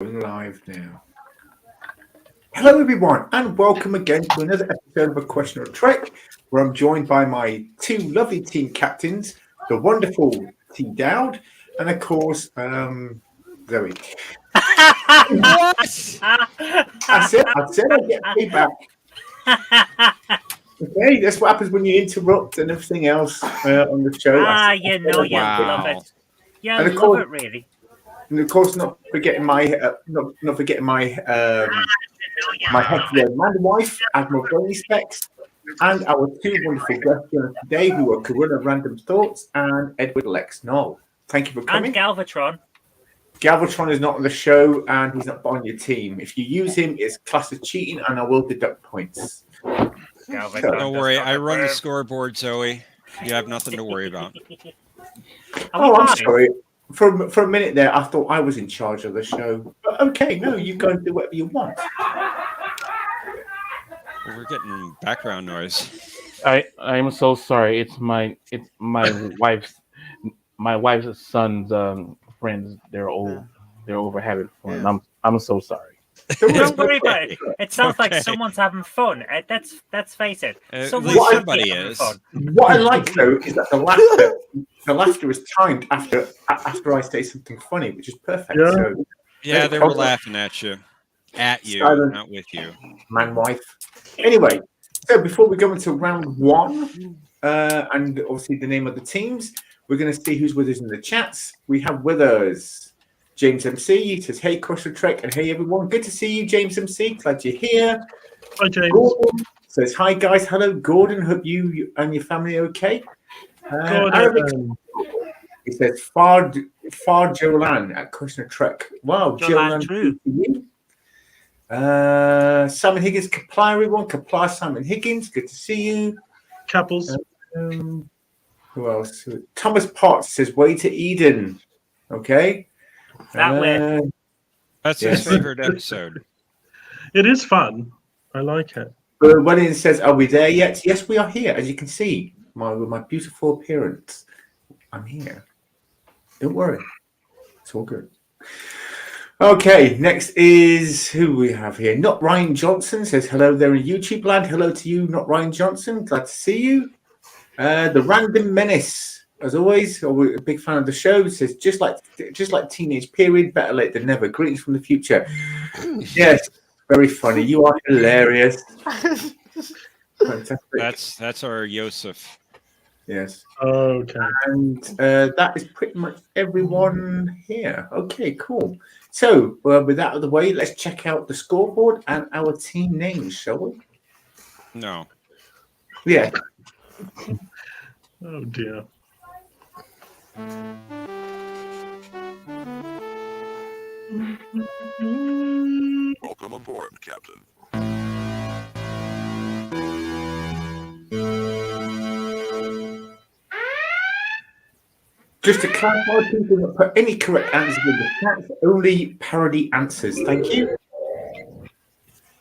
Live now. Hello, everyone, and welcome again to another episode of A Question or Trek, where I'm joined by my two lovely team captains, the wonderful T. Dowd, and of course, Zoe. What? I said I'd get feedback. Okay, that's what happens when you interrupt and everything else on the show. You know you love Wow. it. You And of love course, it, really. not forgetting my head man wife, Admiral Bonnie Specs, and our two wonderful guests today, who are Corona Random Thoughts and Edward Lex Knoll. Thank you for coming. And Galvatron. Galvatron is not on the show, and he's not on your team. If you use him, it's classed as cheating, and I will deduct points. Don't worry, I run the scoreboard, Zoe. You have nothing to worry about. I'm sorry. For a minute there, I thought I was in charge of the show. But okay, no, you go and do whatever you want. Well, we're getting background noise. I'm so sorry. It's my wife's son's friends. They're over having fun. Yeah. I'm so sorry. Don't worry about it. It sounds like someone's having fun. Let's face it. Somebody is. Fun. What I like though is that the laughter is timed after I say something funny, which is perfect. Yeah. So, Yeah, they were laughing at you, Silent. not with you. Man, wife. Anyway, so before we go into round one, and obviously the name of the teams, we're going to see who's with us in the chats. We have with us James MC. He says, "Hey, Crusher Trek," and "Hey, everyone. Good to see you, James MC. Glad you're here." Hi, James. Gordon says, "Hi, guys. Hello, Gordon. Hope you and your family are okay." He says, Far Jolan at Crusher Trek. Wow, Jolan Drew. Simon Higgins, Kapla, everyone. Kapla, Simon Higgins. Good to see you. Couples. Who else? Thomas Potts says, "Way to Eden." Okay. That way. That's his favorite episode. It is fun. I like it. William says, "Are we there yet?" Yes, we are here. As you can see, with my beautiful appearance, I'm here. Don't worry. It's all good. Okay, next is who we have here. Not Ryan Johnson says, "Hello there in YouTube land." Hello to you, Not Ryan Johnson. Glad to see you. The Random Menace, as always, a big fan of the show, says, just like teenage period, better late than never. Greetings from the future. Yes, very funny. You are hilarious. Fantastic. That's our Yosef. Yes. Okay. And that is pretty much everyone here. Okay, cool. So, with that out of the way, let's check out the scoreboard and our team names, shall we? No. Yeah. Oh dear. Welcome aboard, Captain. Just to clarify, people that put any correct answers in the chat, only parody answers. Thank you.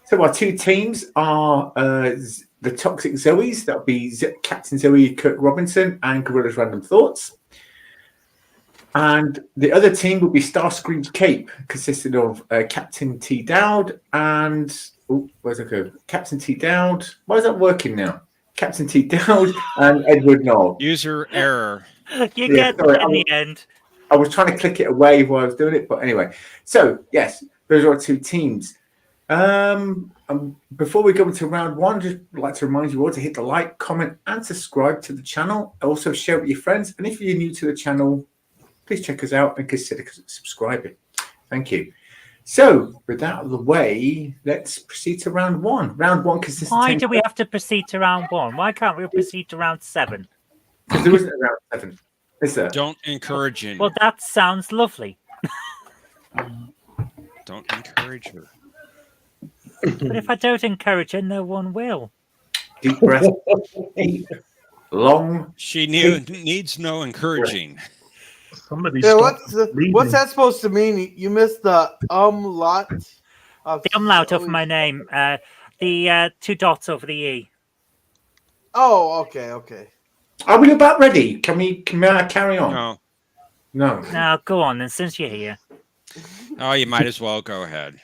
So our two teams are the Toxic Zoes. That'll be Captain Zoe Kirk Robinson and Gorilla's Random Thoughts. And the other team will be Starscream's Cape, consisting of Captain T. Dowd and where's it go? Captain T. Dowd. Why is that working now? Captain T. Dowd and Edward Knoll. User error. You get it in the end. I was trying to click it away while I was doing it, but anyway. So yes, those are our two teams. Before we go into round one, just like to remind you all to hit the like, comment, and subscribe to the channel. Also share it with your friends. And if you're new to the channel, please check us out and consider subscribing. Thank you. So, with that out of the way, let's proceed to round one. Round one consists of Why do we have to proceed to round one? Why can't we proceed to round 7? Because there isn't a round 7, is there? Don't encourage him. Well, that sounds lovely. Don't encourage her. But if I don't encourage her, no one will. Deep breath. Deep, long. She needs no encouraging. Somebody. Yeah, what's that supposed to mean? You missed the umlaut. The umlaut of my name. The 2 dots over the E. Oh, okay. Are we about ready? Can I carry on? No. No. Now, go on, then, since you're here. Oh, you might as well go ahead.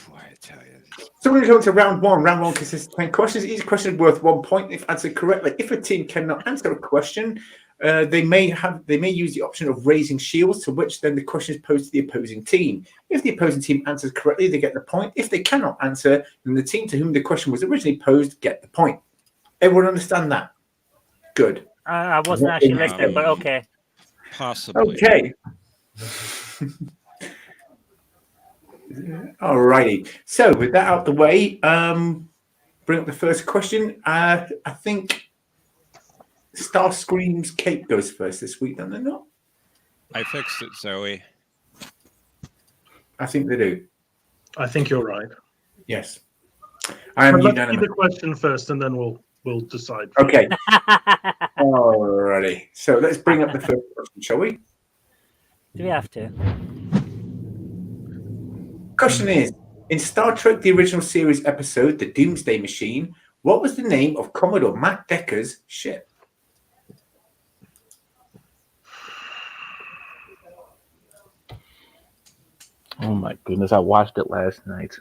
Boy, I tell you. So we're going to go to round one. Round one consists of 10 questions. Each question is worth 1 point if answered correctly. If a team cannot answer a question, they may use the option of raising shields, to which then the question is posed to the opposing team. If the opposing team answers correctly, they get the point. If they cannot answer, then the team to whom the question was originally posed get the point. Everyone understand that? Good. I wasn't actually listening, but okay. Possibly. Okay. All righty. So with that out the way, bring up the first question. I think Starscream's cape goes first this week, don't they not? I fixed it, Zoe. I think they do. I think you're right. Yes. I am But let's see unanimous. the question first, and then we'll decide. Okay. Alrighty. So let's bring up the first question, shall we? Do we have to? Question is, in Star Trek the original series episode, The Doomsday Machine, what was the name of Commodore Matt Decker's ship? Oh my goodness, I watched it last night.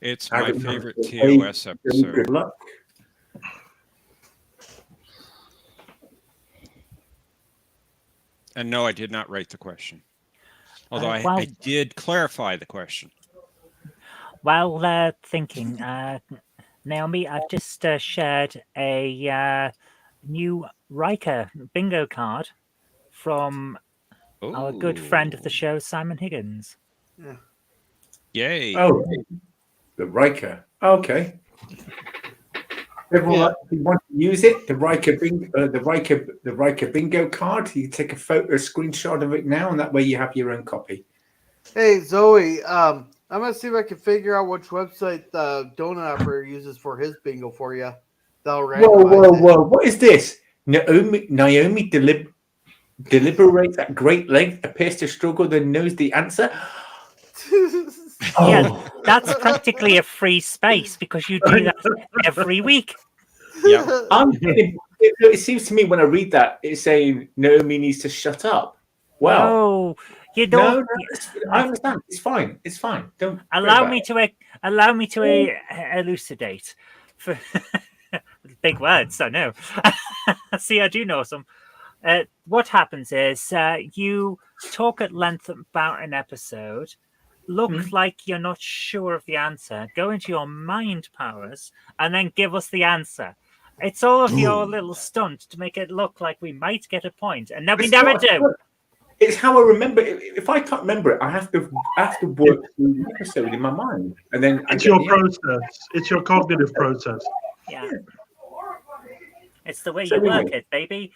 It's I my remember favorite it. TOS Good episode. luck. And no, I did not write the question. Although well- I did clarify the question. While thinking, Naomi, I've just shared a new Riker bingo card from our good friend of the show, Simon Higgins. Yay. Oh, the Riker. Okay. Everyone want to use it? The Riker bingo card. You take a screenshot of it now, and that way you have your own copy. Hey Zoe, I'm gonna see if I can figure out which website the donut operator uses for his bingo for you. Whoa! What is this? Naomi deliberates at great length, appears to struggle, then knows the answer. Yeah, that's practically a free space because you do that every week. Yeah. It seems to me when I read that, it's saying Naomi needs to shut up. Wow. No, you don't. I understand. It's fine. It's fine. Don't Allow me to elucidate. For big words, I know. See, I do know some. What happens is you talk at length about an episode, look like you're not sure of the answer, go into your mind powers, and then give us the answer. It's all of your little stunt to make it look like we might get a point, and then we never do. It's how I remember it. If I can't remember it, I have to work through the episode in my mind, and then It's your process. It's your cognitive process. Yeah. It's the way you work it, baby.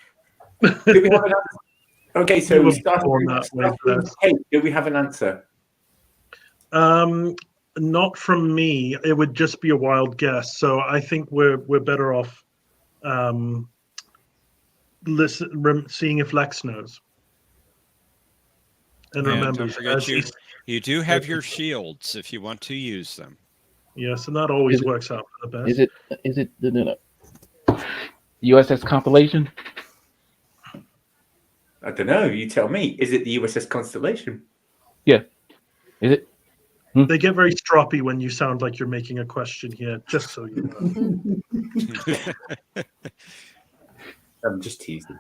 Do we have an answer? Okay, so You we were start born that way, Bless. Hey, do we have an answer? Not from me. It would just be a wild guess. So I think we're better off seeing if Lex knows. And remember, don't forget you do have your shields if you want to use them. Yes, and that always works out for the best. Is it the USS Constellation? I don't know. You tell me. Is it the USS Constellation? Yeah. Is it? They get very stroppy when you sound like you're making a question here, just so you know. I'm just teasing.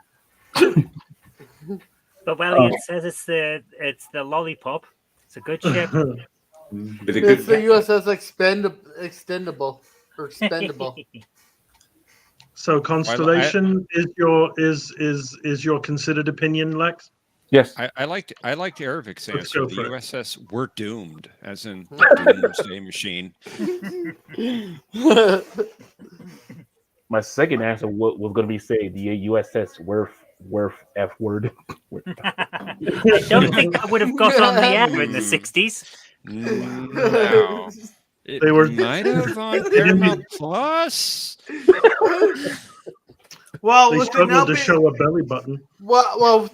But Elliot says it's the lollipop. It's a good ship. It's the USS extendable or expendable. So Constellation is your considered opinion, Lex? Yes. I liked Ervik's Let's answer. go The for it. USS We're Doomed, as in the Doomsday Machine. My second answer was going to be say the USS Worth F word. I don't think that would have got on the air in the 60s. No. They were- might have on Paramount Plus. Well, They with it struggled now to being- show a belly button. Well,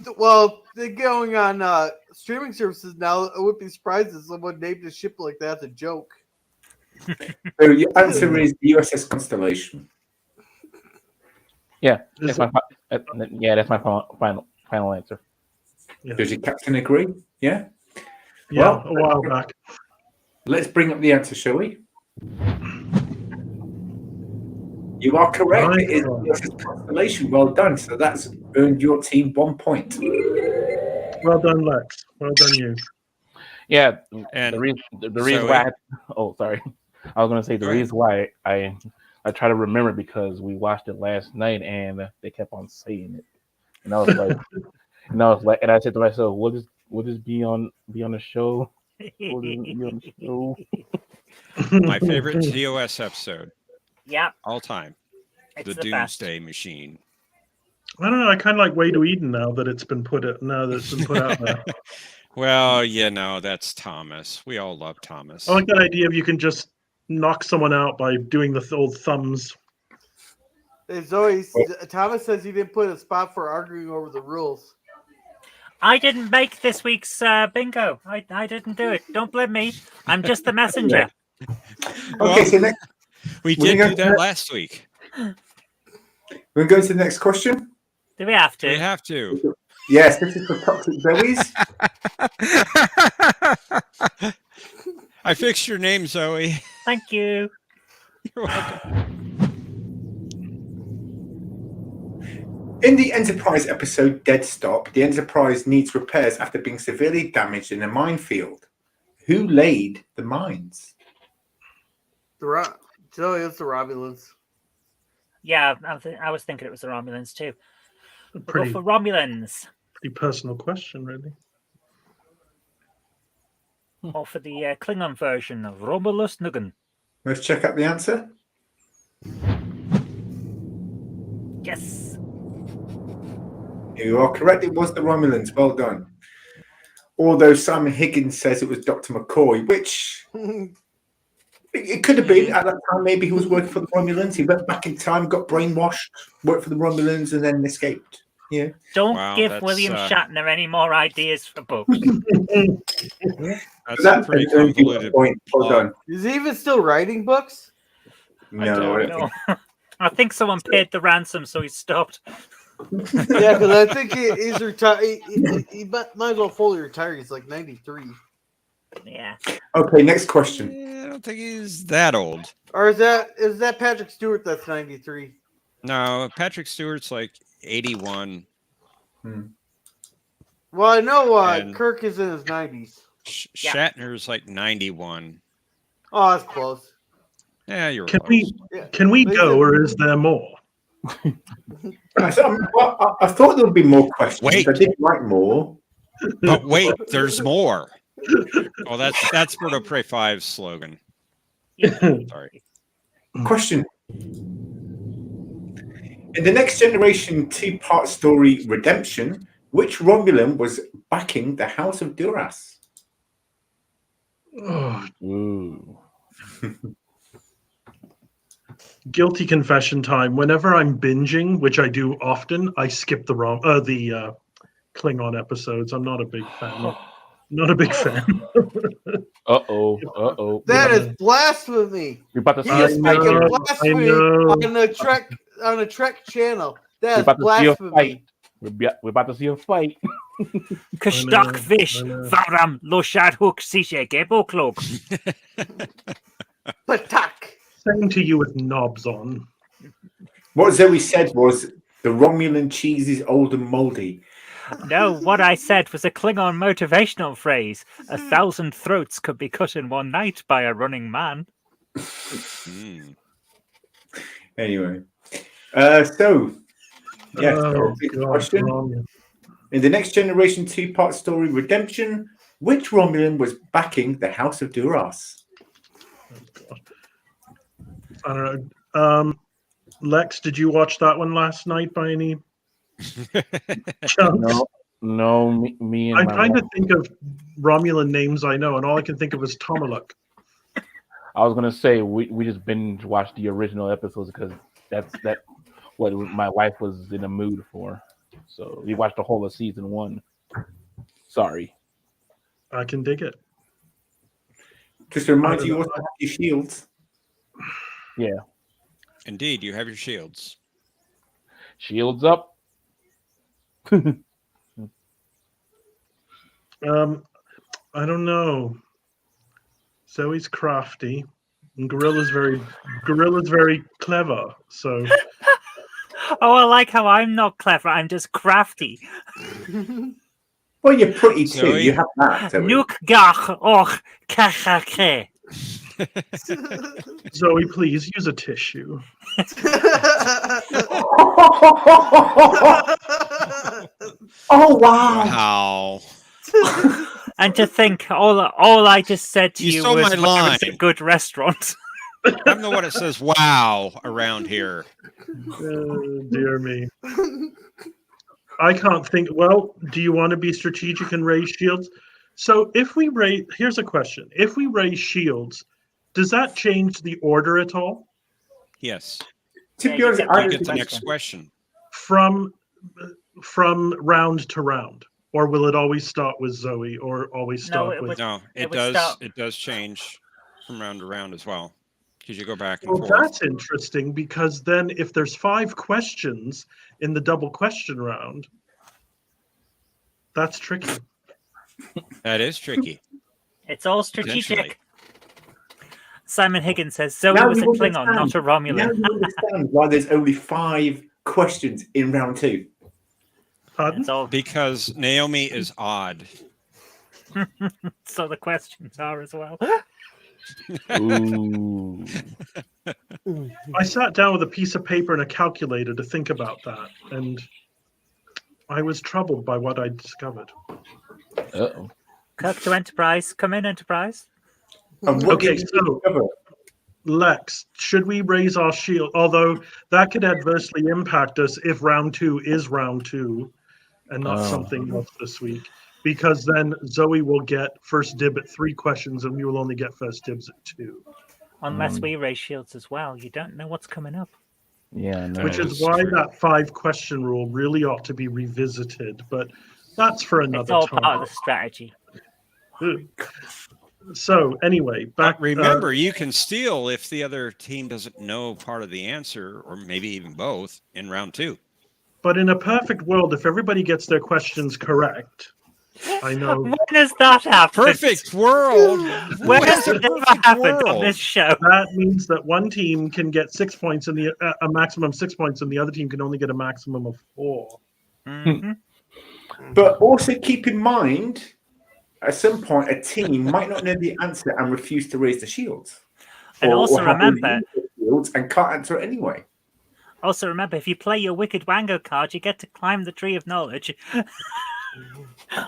they're going on streaming services now. It would be surprised if someone named a ship like that as a joke. So your answer is the USS Constellation. Yeah, Is that's my final answer. Does your captain agree? Yeah. Yeah, Well, a while back. let's bring up the answer, shall we? You are correct. Nice It is one. the constellation. Well done. So that's earned your team 1 point. Well done, Lex. Well done, you. Yeah, And the reason Zoe? why. Oh, sorry. I was gonna say the Go ahead. reason why I try to remember because we watched it last night and they kept on saying it, and I was like, and I said to myself, will this be on the show? Will this be on the show? My favorite TOS episode, Yeah, all time, it's the the best. Doomsday Machine. I don't know. I kind of like Way to Eden now that it's been put out there. Well, that's Thomas. We all love Thomas. I like that idea of you can just knock someone out by doing the old thumbs. Hey, Zoe, Thomas says he didn't put a spot for arguing over the rules. I didn't make this week's bingo. I didn't do it. Don't blame me. I'm just the messenger. Okay, so next, we we're did gonna do go that to- last week. we're going to the next question. Do we have to? We have to. Yes, this is for Toxic Zoe's. I fixed your name, Zoe. Thank you. You're welcome. In the Enterprise episode Dead Stop, the Enterprise needs repairs after being severely damaged in a minefield. Who laid the mines? Zoe, it's the Romulans. Yeah, I was thinking it was the Romulans too. We'll Pretty, go for Romulans. pretty personal question, really. Or for the Klingon version of Romulus Nugan. Let's check out the answer. Yes. You are correct. It was the Romulans. Well done. Although Simon Higgins says it was Dr. McCoy, which it could have been at that time. Maybe he was working for the Romulans. He went back in time, got brainwashed, worked for the Romulans, and then escaped. Yeah. Don't give William Shatner any more ideas for books. That's a pretty convoluted. Point. Well done. Is he even still writing books? No, I don't know. I think someone paid the ransom, so he stopped. Yeah, because I think he's retired. He might as well fully retire. He's like 93. Yeah. Okay, next question. Yeah, I don't think he's that old. Or is that Patrick Stewart that's 93? No, Patrick Stewart's like 81. Well, I know And- Kirk is in his 90s. Yeah. Shatner's like 91. Oh, that's close. Yeah, you're Can close. we Yeah. can we But he's go, in- or is there more? I thought there would be more questions. Wait. I did write more. But wait, there's more. Oh, that's Birdo Prey 5's slogan. Sorry. Question. In the Next Generation two-part story Redemption, which Romulan was backing the House of Duras? Oh, Ooh. guilty confession time. Whenever I'm binging, which I do often, I skip the Klingon episodes. I'm not a big fan. Not a big fan. That is blasphemy. You're about to He see is a making fight. blasphemy on the Trek channel. That is You're about to see a blasphemy. fight. We're about to see a fight. Kustak fish, I know. varam loshad hook sishe gebo cloak. Patak. Same to you with knobs on. What Zoe said was the Romulan cheese is old and moldy. No, what I said was a Klingon motivational phrase. 1,000 throats could be cut in one night by a running man. Mm. Anyway, so yes, Oh, big God, question. wrong. In the Next Generation two-part story Redemption, which Romulan was backing the House of Duras? I don't know. Lex, did you watch that one last night by any chance? No, me and I'm my trying wife. to think of Romulan names I know, and all I can think of is Tomaluk. I was gonna say we just binge watched the original episodes because that's what my wife was in the mood for. So we watched the whole of season 1. Sorry. I can dig it. Just to remind you, you also have your shields. Yeah. Indeed, you have your shields. Shields up. I don't know. Zoe's crafty, and Gorilla's very clever. So Oh, I like how I'm not clever. I'm just crafty. Well, you're pretty too. Zoe? You have that. Zoe. Nuk gach och kachake. Zoe, please use a tissue. Oh wow! Wow. And to think, all I just said to You you stole was, my where is a line. good restaurant? I don't know what it says. Wow, around here. Dear me. I can't think. Well, do you want to be strategic and raise shields? So if we raise, here's a question: if we raise shields, does that change the order at all? Yes. To Yeah, be you honest, get I You don't get the think next question. From round to round, or will it always start with Zoe, or always No, start it with? would- No, It it would does. start- It does change from round to round as well, because you go back and Well, forth. that's interesting because then if there's 5 questions in the double question round, that's tricky. That is tricky. It's all strategic. Potentially. Simon Higgins says Zoe Now was a you Klingon, not a understand. Now Romulan. you understand why there's only 5 questions in round 2. Pardon? It's all Because Naomi is odd. so the questions are as well. Ooh. I sat down with a piece of paper and a calculator to think about that, and I was troubled by what I discovered. Uh-oh. Kirk to Enterprise. Come in, Enterprise. And what Okay, did you so discover? Lex, should we raise our shield? Although that could adversely impact us if round 2 is round 2 and not Oh. something else this week, because then Zoe will get first dib at 3 questions and we will only get first dibs at 2. Unless we raise shields as well. You don't know what's coming up. Yeah, no. Which That is is why true. that 5 question rule really ought to be revisited, but that's for It's another all time. part of the strategy. So anyway, back. But remember, you can steal if the other team doesn't know part of the answer, or maybe even both, in round 2. But in a perfect world, if everybody gets their questions correct, I know When has that happened? Perfect world. When What has is a it ever perfect happened on world? this show? that means that one team can get 6 points and a maximum 6 points, and the other team can only get a maximum of 4. Mhm. But also keep in mind, at some point, a team might not know the answer and refuse to raise the shields. And also have already remember- used the shields and can't answer it anyway. Also, remember, if you play your Wicked Wango card, you get to climb the Tree of Knowledge.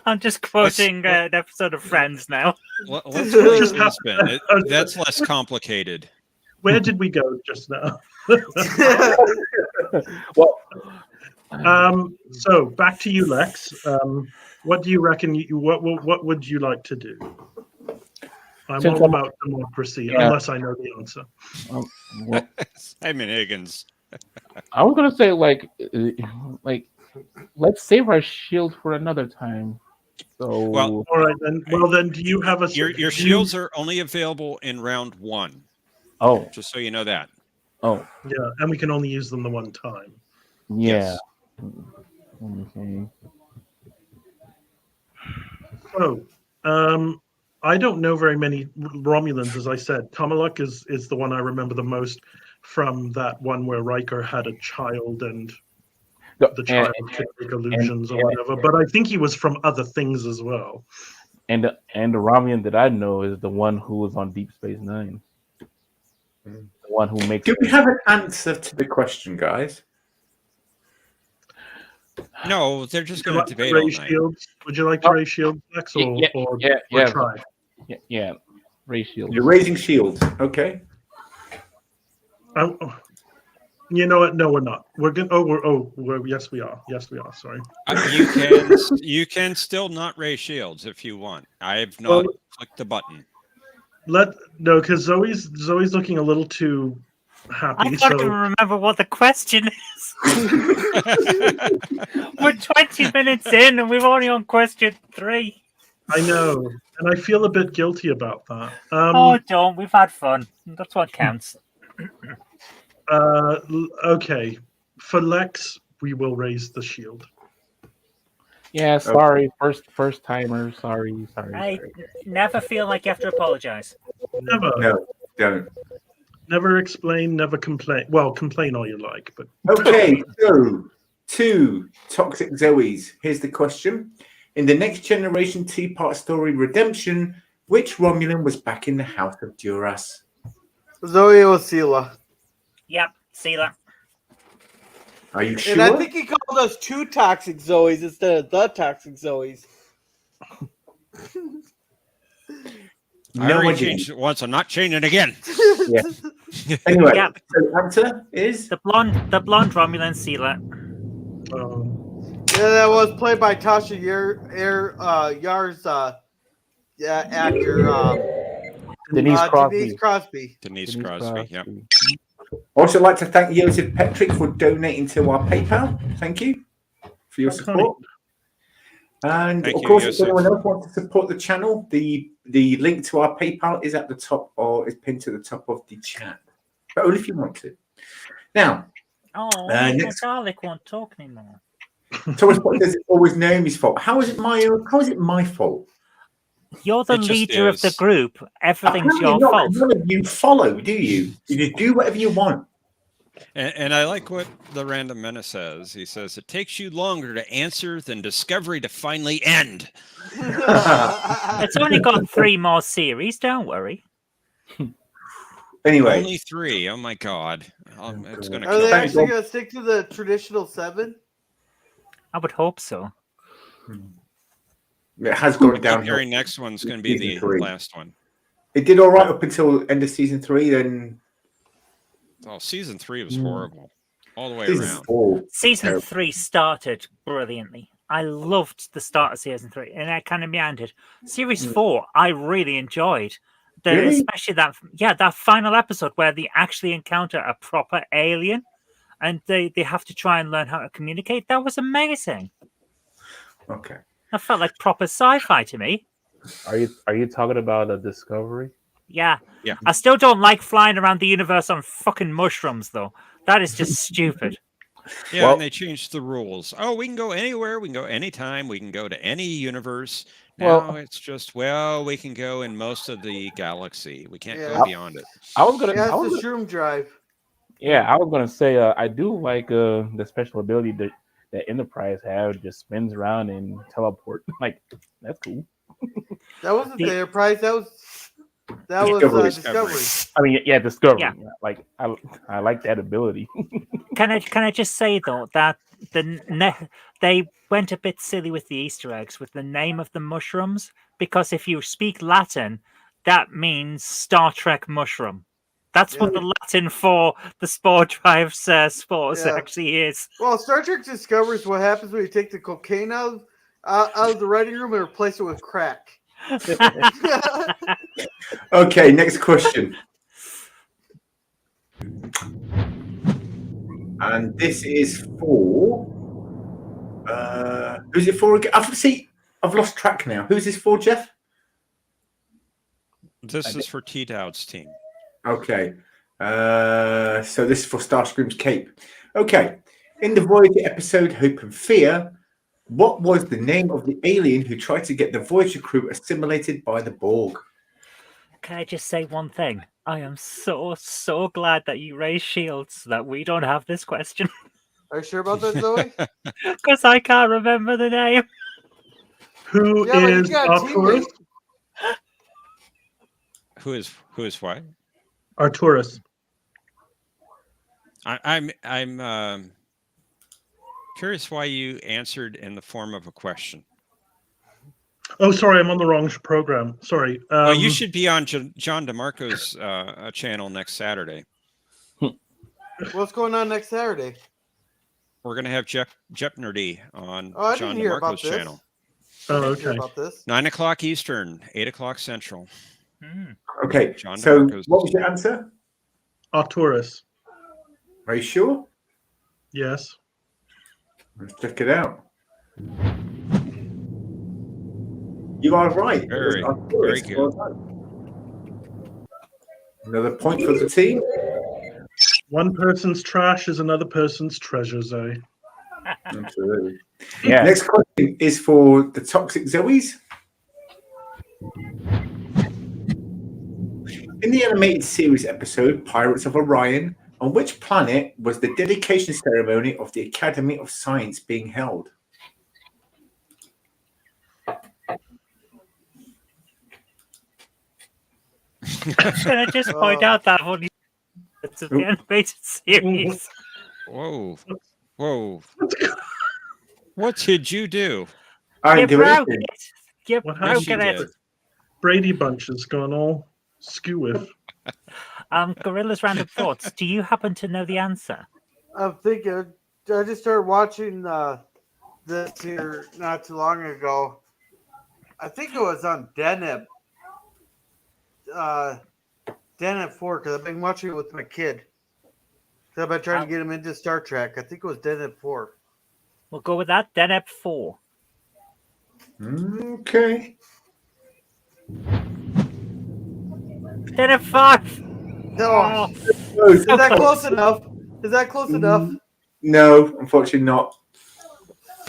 I'm just quoting an episode of Friends now. Let's release Lisbon. That's less complicated. Where did we go just now? Well, So back to you, Lex. What do you reckon? What would you like to do? I'm Since all I'm- about democracy, Yeah. unless I know the answer. Well, Simon Higgins. I was gonna say like let's save our shield for another time. So Well, All right, then. Well, then, do you have a Your do you- shields are only available in round 1, oh just so you know that. oh Yeah, and we can only use them the one time. yeah. Yes. Okay. So, I don't know very many Romulans, as I said. Kamaluk is the one I remember the most from that one where Riker had a child and the child could make illusions or whatever. But I think he was from other things as well. And the Romulan that I know is the one who was on Deep Space Nine. The one who makes do we have an answer to the question, guys? No, they're just Would you going like to to debate all raise night. shields? Would you like to raise shields, Lex, or yeah. try? Yeah. Ray Shield. You're raising shields, okay? You know what? No, we're not. We're good. Yes, we are. Yes, we are. Sorry. You can still not raise shields if you want. I have not Well, clicked the button. Because Zoe's looking a little too happy. I can't even So remember what the question is. We're 20 minutes in and we've only on question 3. I know, and I feel a bit guilty about that. Oh, don't. We've had fun. That's what counts. Okay, for Lex, we will raise the shield. Yeah, sorry. First timer. Sorry. I never feel like you have to apologize. Never. No, don't. Never explain, never complain. Well, complain all you like, but Okay, so 2 toxic Zoes. Here's the question. In the Next Generation two-part story Redemption, which Romulan was back in the House of Duras? Zoe Osila. Yep, see that. Are you sure? And I think he called us 2 toxic Zoes instead of the toxic Zoes. I already changed it once. I'm not changing it again. Yeah. Anyway, Yep. so answer is The blonde Romulan Sealer. Yeah, that was played by Tasha Yar's actor. Denise Crosby. Denise Crosby. Denise Crosby. Yeah. also like to thank Joseph Petrick for donating to our PayPal. Thank you for your support. And Thank of you, course, if Joseph. anyone else wants to support the channel, the link to our PayPal is at the top or is pinned to the top of the chat. But only if you want to. Now, Oh, next- Dalek won't talk anymore. Thomas Pot says it's always Naomi's fault. How is it my fault? You're the It just leader of the is. group. Everything's Apparently your not, fault. none of you follow, do you? You just do whatever you want. And I like what the Random Menace says. He says, it takes you longer to answer than Discovery to finally end. It's only got 3 more series. Don't worry. Anyway, Only 3. Oh, my God. It's going to Are kill they me. actually going to stick to the traditional 7? I would hope so. it has gone The downhill. very next one's going to be the Season 3. last one. It did all right up until end of season 3. Then Oh, season 3 was horrible. All the way season around. 4. Season Terrible. 3 started brilliantly. I loved the start of season 3, and I kind of meandered. Series 4, I really enjoyed. Really? Especially that final episode where they actually encounter a proper alien, and they have to try and learn how to communicate. That was amazing. Okay. That felt like proper sci-fi to me. Are you talking about a Discovery? Yeah. Yeah. I still don't like flying around the universe on fucking mushrooms, though. That is just stupid. Yeah, Well- and they changed the rules. Oh, we can go anywhere. We can go anytime. We can go to any universe. Now Well- it's just, well, we can go in most of the galaxy. We can't Yeah. go beyond it. I was gonna. Yeah, I it's was the shroom drive. Yeah, I was gonna say I do like the special ability that Enterprise have, just spins around and teleport. Like that's cool. That wasn't the Enterprise. That was Discovery. Discovery. I mean, yeah, Discovery. Yeah. Like I like that ability. Can I just say though that they went a bit silly with the Easter eggs with the name of the mushrooms, because if you speak Latin, that means Star Trek mushroom. That's what the Latin for the spore drive's spores Yeah. actually is. Well, Star Trek Discovery is what happens when you take the cocaine out of the writing room and replace it with crack. Okay, next question. And this is for who's it for again? I've lost track now. Who's this for, Jeff? This is for T Dowd's team. Okay. So this is for Starscream's cape. Okay. In the Voyager episode Hope and Fear, what was the name of the alien who tried to get the Voyager crew assimilated by the Borg? Can I just say one thing? I am so glad that you raised shields so that we don't have this question. Are you sure about that, Zoe? Because I can't remember the name. Who Yeah, but you is got a Arcturus? Who is what? Arcturus. I'm curious why you answered in the form of a question. Oh, sorry, I'm on the wrong program. Sorry. Well, you should be on John DeMarco's channel next Saturday. What's going on next Saturday? We're going to have Jeff Nerdy on Oh, I John didn't hear about DeMarco's this. channel. Oh, I didn't hear okay. about this. 9:00 Eastern, 8:00 Central. Okay. John So DeMarco's- what was your answer? Arcturus. Are you sure? Yes. Let's check it out. You are right. It was Very Arcturus. good. Well done. Another point for the team. One person's trash is another person's treasure, Zoe. Absolutely. Yeah. Next question is for the Toxic Zoes. In the animated series episode Pirates of Orion, on which planet was the dedication ceremony of the Academy of Science being held? Can I just point out that one it's of the animated series? Whoa. Whoa. What did you do? I You didn't do broke anything. it. You What Yes, broken you it. did. Brady Bunch has gone all skew with. Gorilla's random thoughts. Do you happen to know the answer? I'm thinking. I just started watching this here not too long ago. I think it was on Deneb. Deneb 4 because I've been watching it with my kid. So I've been trying to get him into Star Trek. I think it was Deneb 4. We'll go with that. Deneb 4. Okay. Deneb 5. No, Oh, is that close enough? Is that close enough? no, unfortunately not.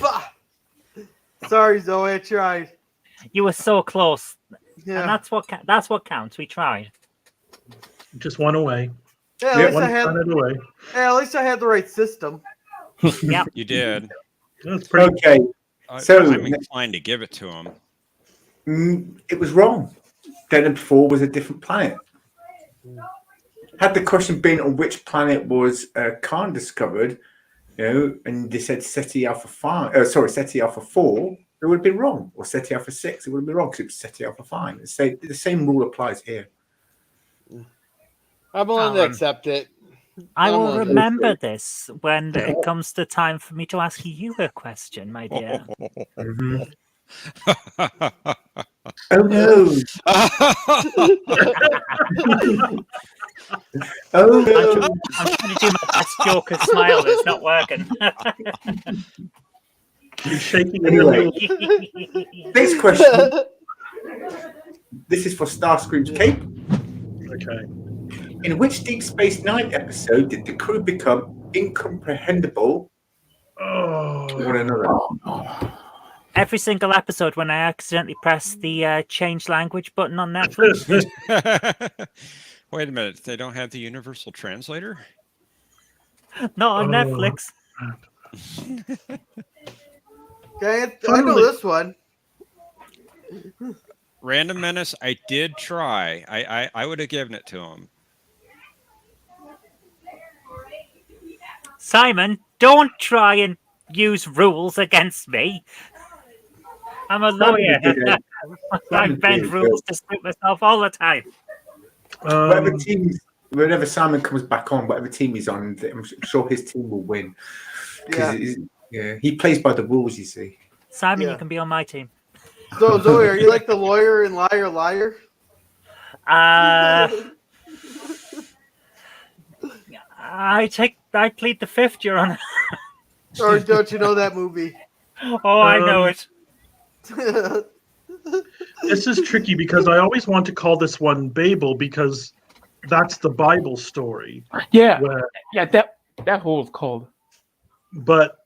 Bah! Sorry, Zoe. I tried. You were so close, Yeah. and that's what counts. We tried. Just one away. Yeah, at Yeah, least One I had. planet away. Yeah, at least I had the right system. Yep. You did. That's pretty. Okay. So- I'm inclined to give it to him. It was wrong. Deneb 4 was a different planet. Had the question been on which planet was Khan discovered, and they said SETI Alpha 5, SETI Alpha 4, it would have been wrong. Or SETI Alpha 6, it would have been wrong because it was SETI Alpha 5. The same rule applies here. I'm willing to accept it. I will I'm on- remember this when it comes to time for me to ask you a question, my dear. Oh no! Oh no! I'm trying to do my best Joker smile. It's not working. You're shaking Anyway. anyway. Next question. This is for Starscream's Cape. Okay. In which Deep Space Nine episode did the crew become incomprehensible to one another? Every single episode when I accidentally press the change language button on Netflix. Wait a minute. They don't have the universal translator? Not on Oh. Netflix. Okay, I know this one. Random Menace, I did try. I would have given it to him. Simon, don't try and use rules against me. I'm a lawyer. I bend rules to suit myself all the time. Whatever team, whenever Simon comes back on, whatever team he's on, I'm sure his team will win. Yeah. Yeah, he plays by the rules. You see. Simon, Yeah. you can be on my team. So, Zoe, are you like the lawyer in Liar Liar? I plead the fifth, Your Honor. Or don't you know that movie? Oh, I know it. This is tricky because I always want to call this one Babel because that's the Bible story. Yeah, Where, yeah. That whole is called. but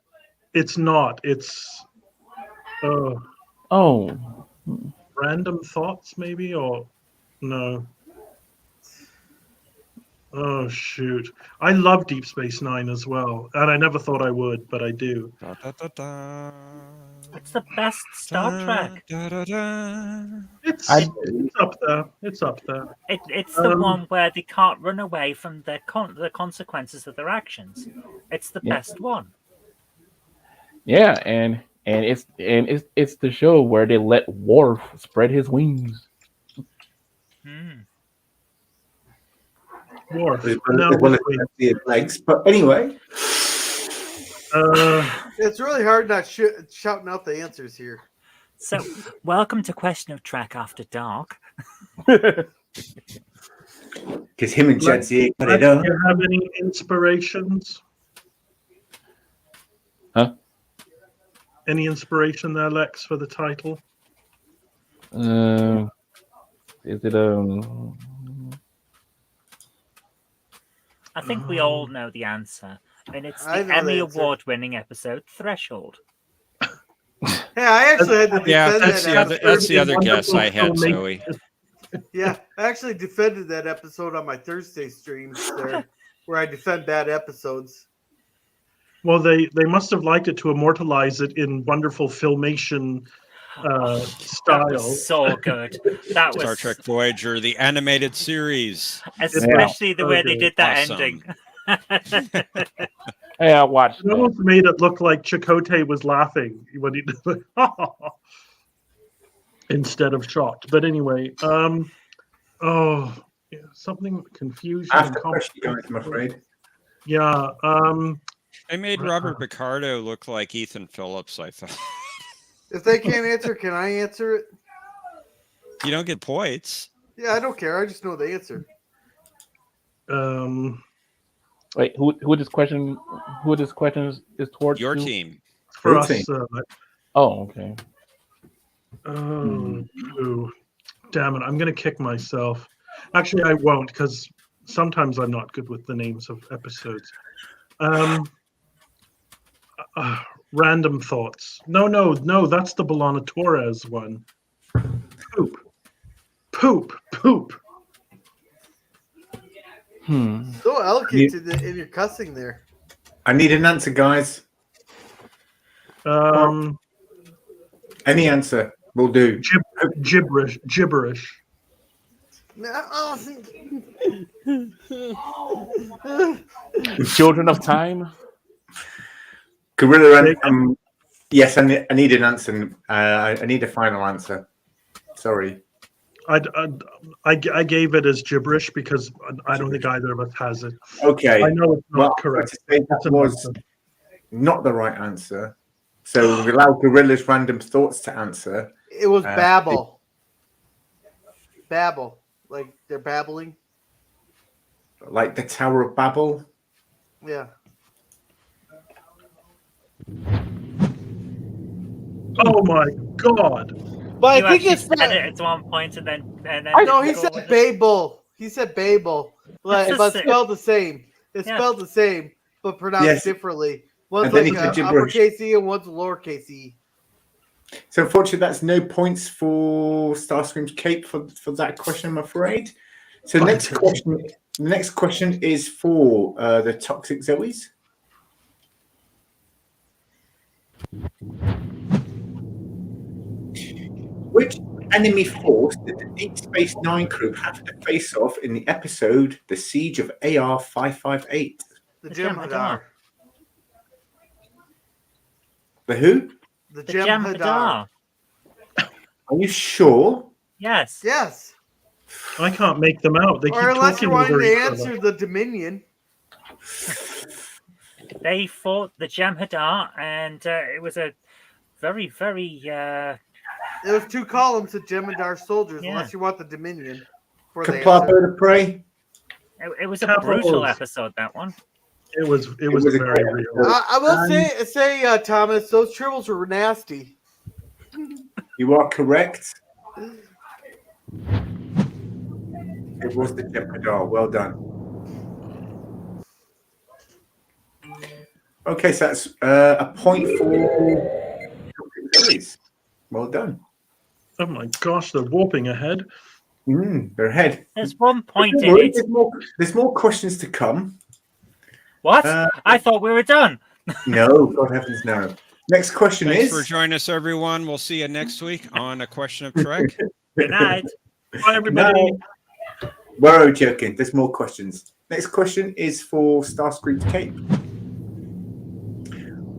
it's not. It's Oh, random thoughts, maybe, or no. Oh shoot! I love Deep Space Nine as well, and I never thought I would, but I do. Da, da, da, da. It's the best Star Trek. Da, da, da. It's I- up there. It's up there. It's the one where they can't run away from the consequences of their actions. It's the Yeah. best one. yeah, and it's the show where they let Worf spread his wings. Worf. As No, well as wait. the legs. But anyway, It's really hard not shouting out the answers here. So, welcome to Question of Trek After Dark. because him and Jadzia got Lex, it up. do you have any inspirations? Huh? Any inspiration there, Lex, for the title? Is it I think we all know the answer. And it's I the know the Emmy answer. Award-winning episode Threshold. Hey, I actually had to defend Yeah, that that's the other Wonderful guess I had, filmmaking. Zoe. Yeah, I actually defended that episode on my Thursday stream there, where I defend bad episodes. Well, they must have liked it to immortalize it in wonderful filmation That style. was so good. That Star was Trek Voyager, the animated series. especially the so way they good. did that Awesome. ending. Hey, I watched It that. almost made it look like Chakotay was laughing when he did instead of shocked. But anyway, yeah, something confusion I have and to push you guys, I'm afraid. yeah. They made Robert Picardo look like Ethan Phillips, I thought. If they can't answer, can I answer it? You don't get points. Yeah, I don't care. I just know the answer. Wait, who this question? Who this question is towards? Your to? team. For Your us. team. Oh, okay. Ooh, damn it! I'm gonna kick myself. Actually, I won't because sometimes I'm not good with the names of episodes. Random thoughts. No. That's the Bolana Torres one. Poop. So elegant in your cussing there. I need an answer, guys. Any answer will do. Gibberish. Children of Time. Gorilla, yes, I need an answer. I need a final answer. Sorry. I gave it as gibberish because I don't think either of us has it. Okay. I know it's not Well, correct. to say that was not the right answer. So we allow Gorilla's random thoughts to answer. It was babble. Babble. Like they're babbling. Like the Tower of Babel. Yeah. Oh my god. But You I think actually it's said it at one point and then no, he go said with it. Babel. He said Babel. But That's the spelled the same. It's Yeah. spelled the same, but pronounced Yes. differently. One's And then like he said a gibberish. uppercase E and one's a lowercase E. So unfortunately, that's no points for Starscream's Cape for that question, I'm afraid. So the next question is for the Toxic Zoes. Which enemy force did the Deep Space Nine crew have to face off in the episode The Siege of AR-558? The The Jem'Hadar. Jem'Hadar. The who? The The Jem'Hadar. Jem'Hadar. Are you sure? Yes. Yes. I can't make them out. They keep Or unless talking you're wanting over to each answer other. the Dominion. They fought the Jem'Hadar, and it was a very, very There was 2 columns of Jem'Hadar soldiers, Yeah. unless you want the Dominion. For the Kapla answer. Bird of Prey? it was a Capitals. brutal episode, that one. It was was a very great real. episode. I will say, Thomas, those tribbles were nasty. You are correct. It was the Jem'Hadar. Well done. Okay, so that's a point for Zoes. Well done. Oh my gosh, they're warping ahead. They're ahead. There's one point Don't in worry, it. there's more questions to come. What? Uh, I thought we were done. No, God heavens, no. Next question Thanks is. for joining us, everyone. We'll see you next week on A Question of Trek. Good night. Bye, everybody. No, we're joking. There's more questions. Next question is for Starscream's Cape.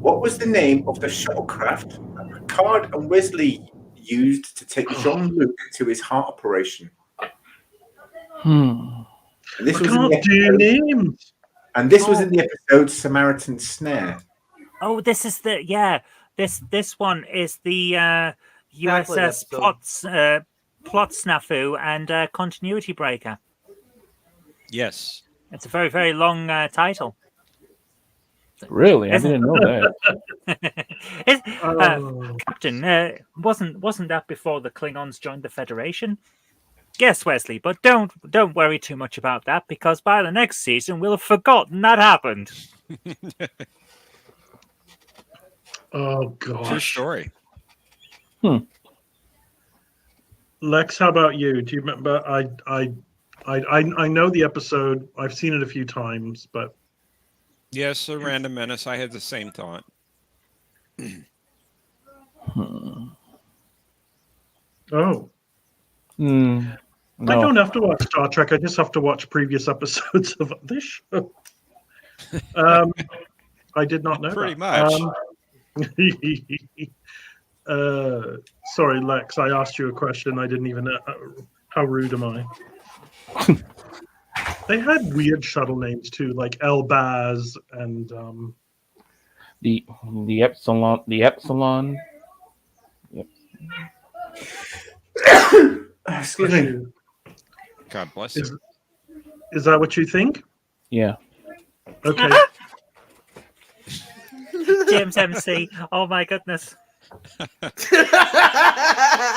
What was the name of the shuttlecraft that Picard and Wesley used to take Jean-Luc to his heart operation? Hmm. And this I was in can't the do episode, names. and this was in the episode Samaritan Snare. Oh, this is the This one is the Backlit USS episode. Plot Snafu and Continuity Breaker. Yes. It's a very, very long title. Really? I Isn't didn't know that. Captain, wasn't that before the Klingons joined the Federation? Yes, Wesley, but don't worry too much about that because by the next season we'll have forgotten that happened. Oh True gosh. story. Lex, how about you? Do you remember? I know the episode. I've seen it a few times, but Yes, a random menace. I had the same thought. oh, No. I don't have to watch Star Trek. I just have to watch previous episodes of this show. I did not know Pretty that. much. Sorry, Lex. I asked you a question. I didn't even know. How rude am I? They had weird shuttle names too, like Elbaz and The Epsilon. The Epsilon. Yep. Excuse me. God bless you. Is that what you think? Yeah. Okay. James MC. Oh my goodness.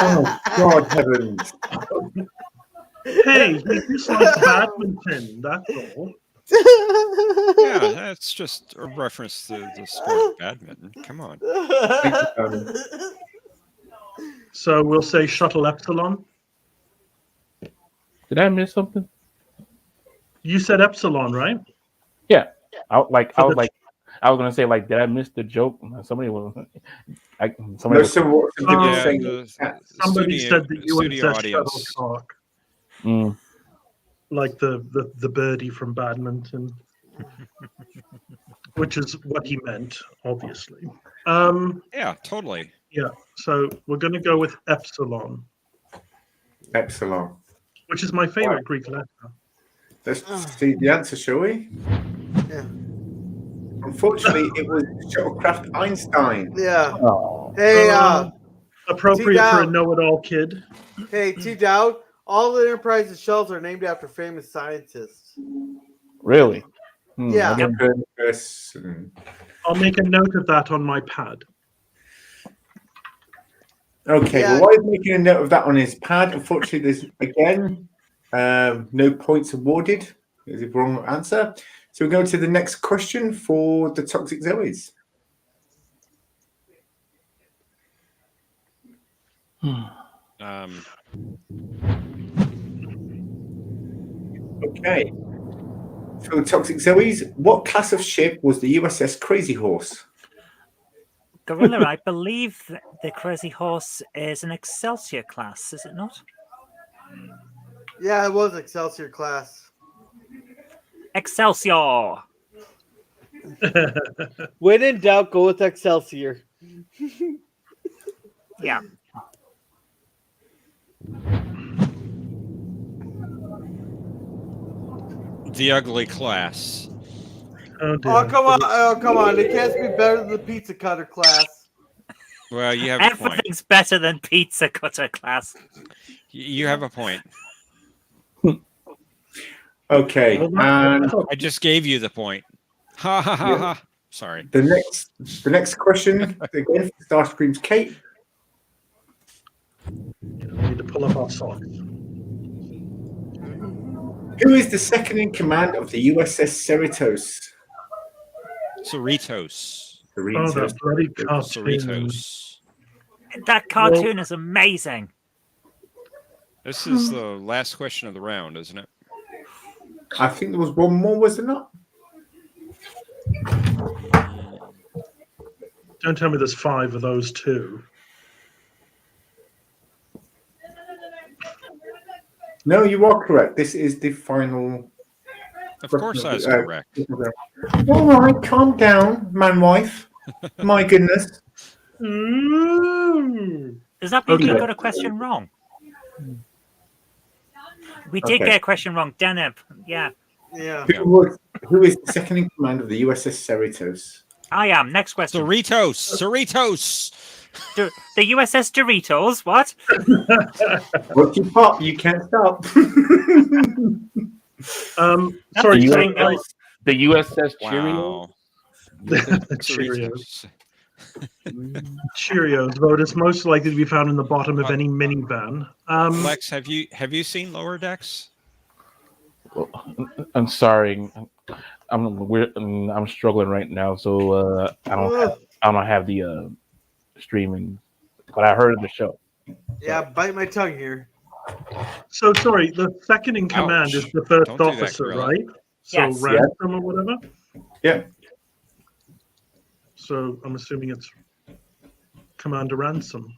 Oh God, heavens! Hey, he just likes badminton. That's all. Yeah, that's just a reference to the sport badminton. Come on. Thank you, darling. So we'll say shuttle Epsilon. Did I miss something? You said Epsilon, right? Yeah. I was gonna say, like, did I miss the joke? Somebody was. No, some people Yeah, saying the Somebody studio, said the studio USS audience. Shuttlecock, Mm. like the birdie from badminton, which is what he meant, obviously. Yeah, totally. Yeah. So we're going to go with Epsilon, Epsilon. which is my favorite Greek letter. Let's see the answer, shall we? Yeah. Unfortunately, it was Shuttlecraft Einstein. Yeah. Oh. Hey, Appropriate for a T-Down. know-it-all kid. Hey, T-Dowd, all the Enterprise's shells are named after famous scientists. Really? Yeah. I didn't- Copernicus and- I'll make a note of that on my pad. Okay, Yeah. well, while he's making a note of that on his pad, unfortunately, there's again no points awarded. There's a wrong answer. So we go to the next question for the Toxic Zoes. Okay. For the Toxic Zoes, what class of ship was the USS Crazy Horse? Gorilla, I believe that the Crazy Horse is an Excelsior class, is it not? Yeah, it was Excelsior class. Excelsior! When in doubt, go with Excelsior. Yeah. The ugly class. Oh, dear. Oh, come on. Oh, come on. It can't be better than the pizza cutter class. Well, you have a point. Everything's better than pizza cutter class. You have a point. Okay, Well, and I just gave you the point. Ha ha ha ha. Sorry. the next question again for Starscream's Kate. We need to pull up our socks. Who is the second in command of the USS Cerritos? Cerritos. Oh, Cerritos. that bloody cartoon. Cerritos. That cartoon is amazing. This is the last question of the round, isn't it? I think there was one more, was there not? Don't tell me there's 5 of those too. No, you are correct. This is the final. Of course I was correct. All right, calm down, man wife. My goodness. Does that mean you Okay. got a question wrong? We did Okay. get a question wrong, Deneb. Yeah, Yeah. Who is the second in command of the USS Cerritos? I am. Next question. Cerritos. Cerritos. The USS Doritos. What? Once you pop, you can't stop. Sorry, The Nothing USS, else. the USS Cheerio. Wow. Cheerios. Cerritos. Cheerios, though it is most likely to be found in the bottom of any minivan. Lex, have you seen Lower Decks? I'm sorry. I'm struggling right now, so I don't have the streaming, but I heard of the show. Yeah, bite my tongue here. So sorry, the second in command is Ouch. the first Don't do that, officer, Gorilla. right? So Yes. ransom or whatever. Yeah. So I'm assuming it's Commander Ransom.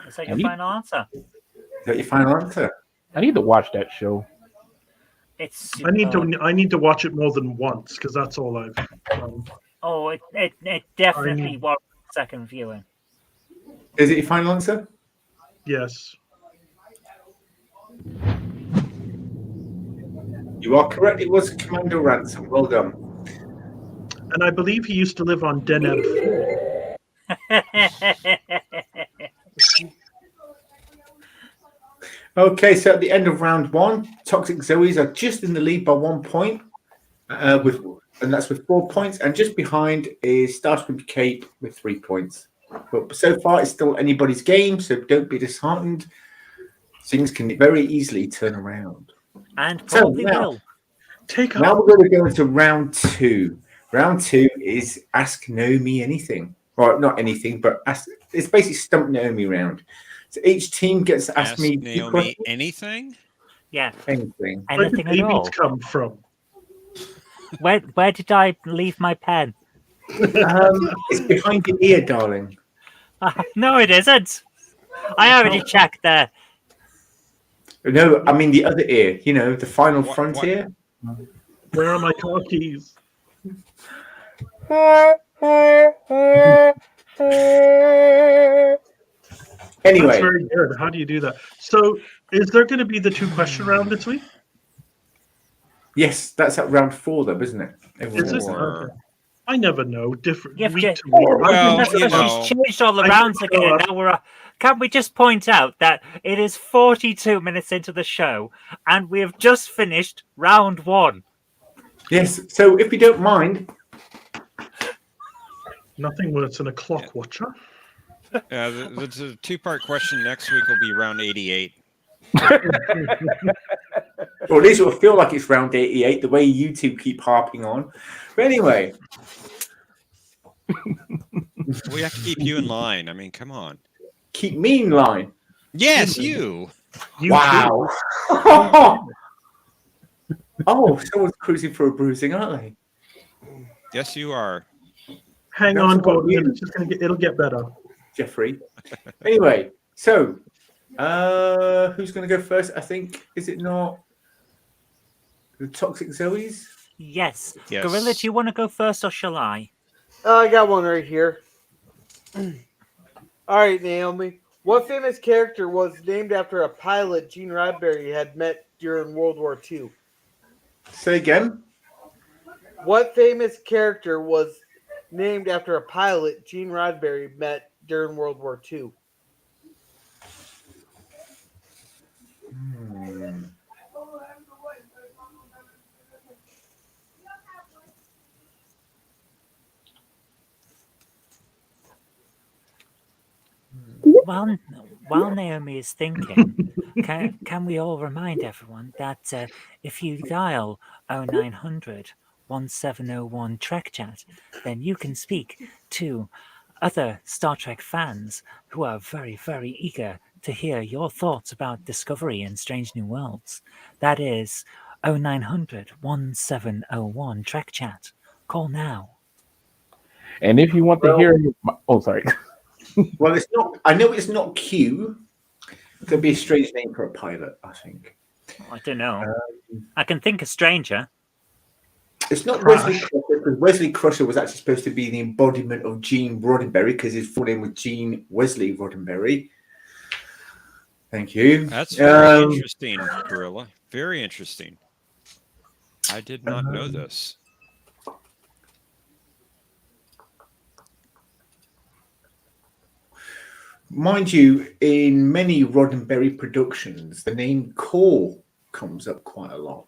Is that your final answer? Is that your final answer? I need to watch that show. It's I need superb. to watch it more than once because that's all I've. Oh, it definitely was second viewing. Is it your final answer? Yes. You are correct. It was Commander Ransom. Well done. And I believe he used to live on Deneb 4. Okay, so at the end of round 1, Toxic Zoes are just in the lead by 1 point, and that's with 4 points. And just behind is Starscream Cape with 3 points. But so far, it's still anybody's game, so don't be disheartened. Things can very easily turn around. And probably now- will. Take Now up. we're going to go into round 2. Round 2 is Ask Naomi Anything. Well, not anything, but it's basically Stump Naomi round. So each team gets to ask me two Naomi questions. anything? Yeah. Anything. Where did Anything at all. babies come from? Where did I leave my pen? It's behind your ear, darling. No, it isn't. I already checked there. No, I mean the other ear. You know, the final What- frontier. Where are my car keys? That's Anyway, very good. How do you do that? So, is there going to be the 2-question round this week? yes, that's at round 4, though, isn't it? Is it? Or- Okay. I never know. Different Yeah, week yeah. to week. Well, That's you because know, she's changed all the I rounds think again. so. Now we're. Can we just point out that it is 42 minutes into the show, and we have just finished round 1. Yes. So, if you don't mind, Nothing worse than a clock watcher. the 2-part question next week will be round 88. or at least it'll feel like it's round 88, the way you two keep harping on. But anyway, We have to keep you in line. I mean, come on. keep me in line. Yes, you. You Wow. Oh, someone's cruising for a bruising, aren't they? Yes, you are. Hang That's on, what Gordon. you- It's just gonna get. It'll get better. Jeffrey. Anyway, so who's going to go first? I think, is it not the Toxic Zoes? Yes. Yes. Gorilla, do you want to go first, or shall I? I got one right here. All right, Naomi. What famous character was named after a pilot Gene Roddenberry had met during World War II? Say again. What famous character was named after a pilot Gene Roddenberry met during World War II? While Naomi is thinking, can we all remind everyone that if you dial 0900 1701 Trek Chat, then you can speak to other Star Trek fans who are very, very eager to hear your thoughts about Discovery and Strange New Worlds. That is 0900 1701 Trek Chat. Call now. And if you want to hear, oh, sorry. Well, it's not. I know it's not Q. Could be a strange name for a pilot, I think. I don't know. I can think a stranger. It's not Crash. Wesley Crusher, because Wesley Crusher was actually supposed to be the embodiment of Gene Roddenberry, because his full name was Gene Wesley Roddenberry. Thank you. That's very interesting, Gorilla. Very interesting. I did not know this. Mind you, in many Roddenberry productions, the name Core comes up quite a lot.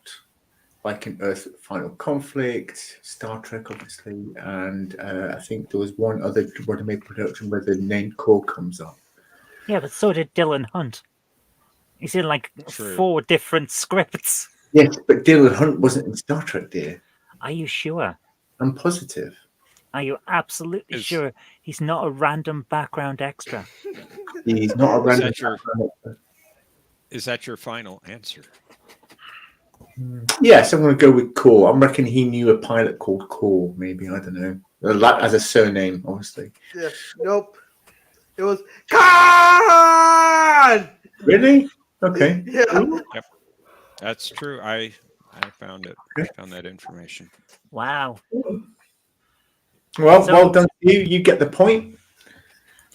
Like in Earth Final Conflict, Star Trek, obviously, and I think there was one other Roddenberry production where the name Core comes up. Yeah, but so did Dylan Hunt. He's in like True. 4 different scripts. Yes, but Dylan Hunt wasn't in Star Trek, dear. Are you sure? I'm positive. Are you absolutely Is- sure he's not a random background extra? He's not a Is random. that Is that your final answer? Yes, I'm going to go with Core. I reckon he knew a pilot called Core. Maybe, I don't know. That as a surname, obviously. Yeah. Nope. It was Khan. Really? Okay. Yeah. That's true. I found it. Okay. Found that information. Wow. Well, So- well done to you. You get the point.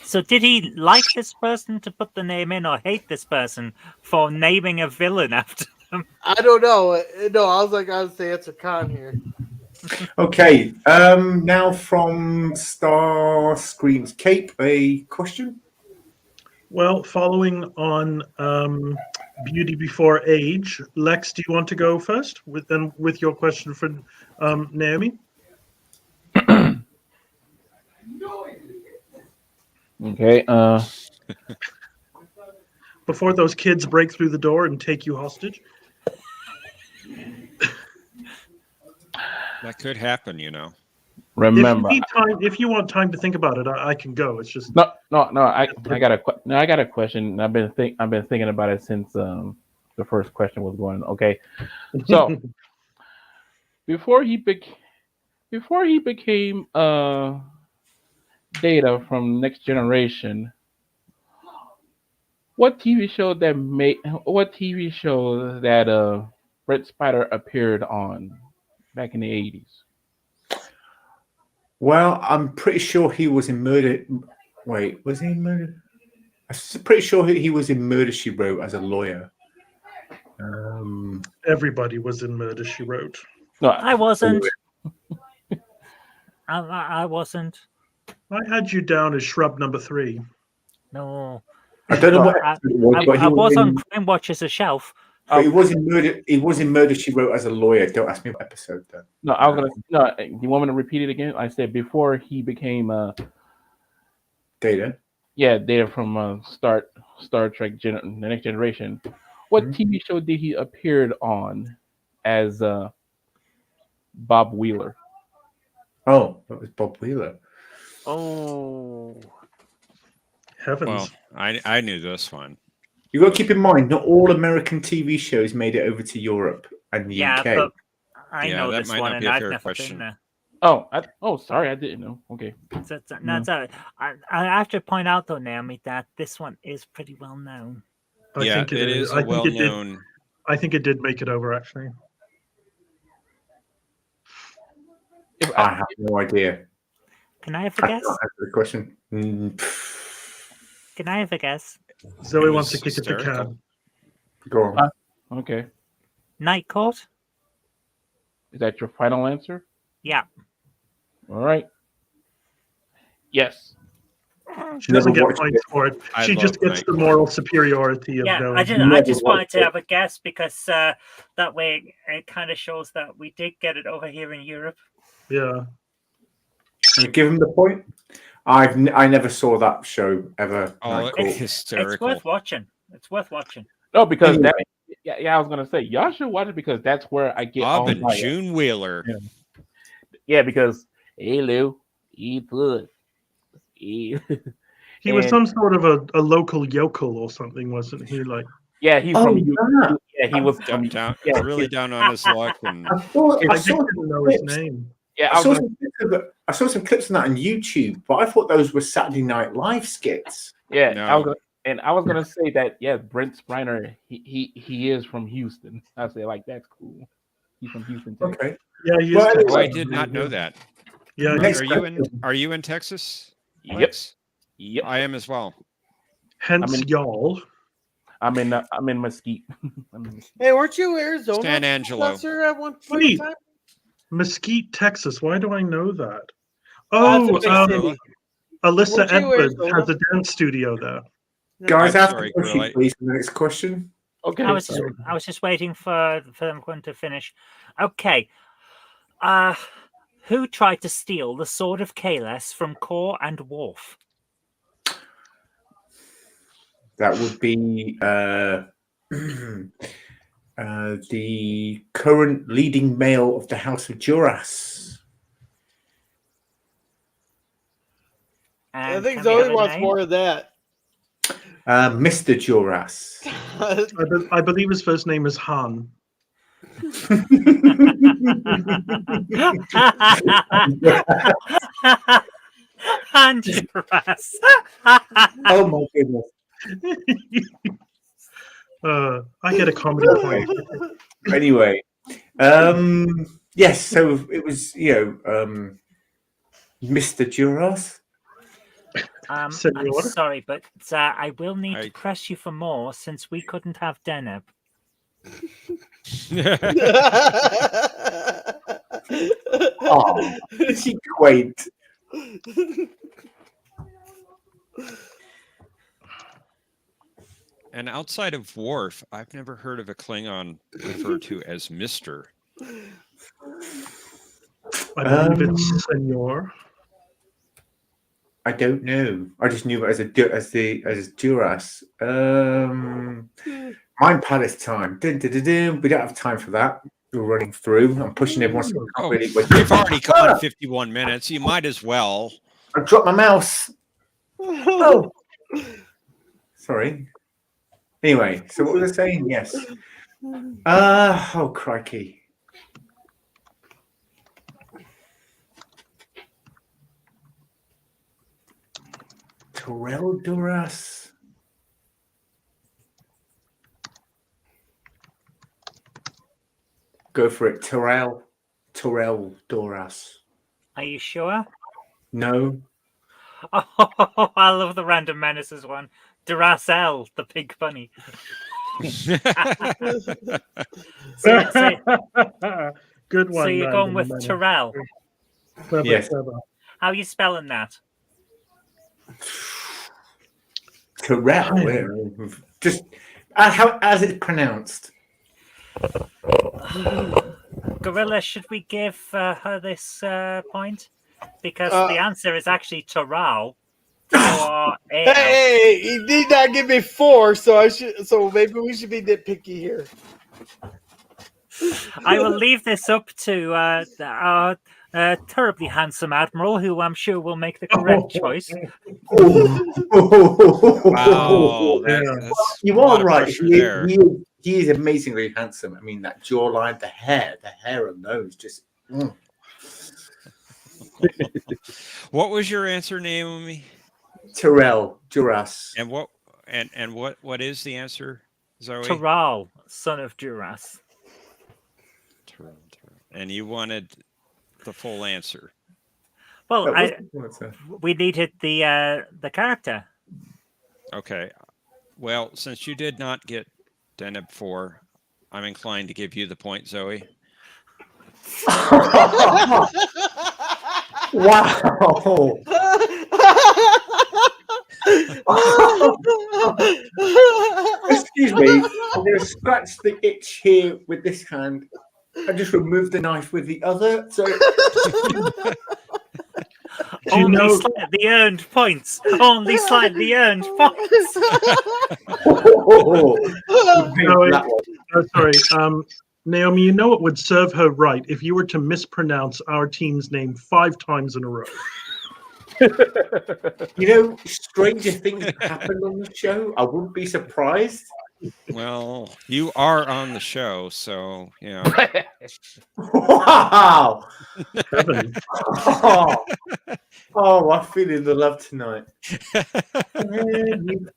So did he like this person to put the name in, or hate this person for naming a villain after them? I don't know. No, I was like, I was the answer Khan here. Okay. Now from Star Screams Cape, a question. Well, following on Beauty Before Age, Lex, do you want to go first with your question for Naomi? Okay. Before those kids break through the door and take you hostage. That could happen, you know. Remember, If you want time to think about it, I can go. It's just no. I got a question. I've been thinking about it since the first question was going. Okay, so before he became Data from Next Generation, what TV show that Brett Spider appeared on back in the 80s? Well, I'm pretty sure he was in Murder. Wait, was he in Murder? I'm pretty sure he was in Murder She Wrote as a lawyer. everybody was in Murder, She Wrote. No, I wasn't. I wasn't. I had you down as shrub number 3. No. I don't know what I, episode it was, but I was on in, Crime Watchers a shelf. but he was in Murder. He was in Murder She Wrote as a lawyer. Don't ask me what episode though. No, I was gonna. No, you want me to repeat it again? I said before he became Data. Data from Star Trek The Next Generation. What TV show did he appeared on as Bob Wheeler? Oh, that was Bob Wheeler. Oh. Heavens. Well, I knew this one. You got to keep in mind, not all American TV shows made it over to Europe and the Yeah, UK. but I Yeah, know that this might one, not and be a I've fair never question. been there. Sorry, I didn't know. Okay. No, it's all right. I have to point out, though, Naomi, that this one is pretty well known. I Yeah, think it is I a think it did. well-known. I think it did make it over, actually. I have no idea. Can I have a I guess? can't answer the question. Can I have a guess? Zoe It wants to was kick it to hysterical. Cam. Go on. Okay. Night Court? Is that your final answer? Yeah. All right. Yes. She doesn't Never get watched points it. for it. I She just love gets Night the Court. moral superiority of Yeah, knowing. I Never just wanted watched to it. have a guess because that way it kind of shows that we did get it over here in Europe. Yeah. Give him the point. I never saw that show ever. Oh, Night Court. It's hysterical. worth watching. It's worth watching. No, because Anyway. I was gonna say y'all should watch it because that's where I get Bob all and my June Wheeler. because hey Lou, eat good. Eat. He was And- some sort of a local yokel or something, wasn't he? Like, Yeah, he's Oh, from that. he was from Down, yeah, really down on his luck. And I saw I just didn't know his name. yeah, I saw some clips of that on YouTube, but I thought those were Saturday Night Live skits. yeah. No. I was gonna say that Brent Spiner, he is from Houston. I say like that's cool. He's from Houston, Texas. Okay. Yeah, he is. Well, Texas. oh, I did not know that. Yeah, Next Are you in Texas? Yep. Lex? Yep. I am as well. hence I mean- y'all. I'm in Mesquite. Hey, weren't you Arizona San Angelo. professor at one point Wait. in time? Mesquite, Texas. Why do I know that? That's Oh, a big city. Alyssa Weren't you Edwards Arizona? has a dance studio there. Guys, I'm ask sorry, the question, Grilly. please. For the next question. Okay. I was just waiting for them to finish. Okay. Who tried to steal the sword of Kalis from Core and Worf? That would be The current leading male of the House of Duras. I And think can we have Zoe a wants name? more of that. Mr. Duras. I believe his first name is Han. Honduras. Oh my goodness. I get a comedy Okay. point. Anyway, yes. So it was, Mr. Duras. I'm Senor. sorry, but I will need to I- press you for more since we couldn't have Deneb. Oh, is he quaint? And outside of Worf, I've never heard of a Klingon referred to as Mister. I believe Um, it's Senor. I don't know. I just knew it as Duras. Mind Palace time. Dun, dun, dun, dun. We don't have time for that. We're running through. I'm pushing everyone. So I can't Oh, really. we've already gone 51 minutes. You might as well. I dropped my mouse. Oh, sorry. Anyway, so what was I saying? Yes. Oh crikey. Terrell Duras. Go for it, Terrell. Terrell Duras. Are you sure? No. Oh, I love the Random Menaces one. Duracell, the pig bunny. Good one. So you're going Random with Menace. Terrell. Clever, Yes. clever. How are you spelling that? Terrell. Just how as it's pronounced. Gorilla, should we give her this point? Because Uh, the answer is actually Terral. T-O-R-A-L. Hey, he did not give me 4, so maybe we should be nitpicky here. I will leave this up to our terribly handsome admiral, who I'm sure will make the correct choice. Wow, Yeah. that's You a lot are of right. pressure there. He is amazingly handsome. I mean, that jawline, the hair and those just. What was your answer, Naomi? Terrell Duras. And what is the answer, Zoe? Terral, son of Duras. Terrell. And you wanted the full answer. Well, What's that? we needed the character. Okay. Well, since you did not get Deneb 4, I'm inclined to give you the point, Zoe. Wow. Excuse me. I'm going to scratch the itch here with this hand and just remove the knife with the other. So Only know- slightly earned points. Only slightly earned points. that one. Sorry. Naomi, you know it would serve her right if you were to mispronounce our team's name 5 times in a row. You know, stranger things have happened on the show. I wouldn't be surprised. Well, you are on the show, so yeah. Wow. Heaven. Oh, I'm feeling the love tonight. Can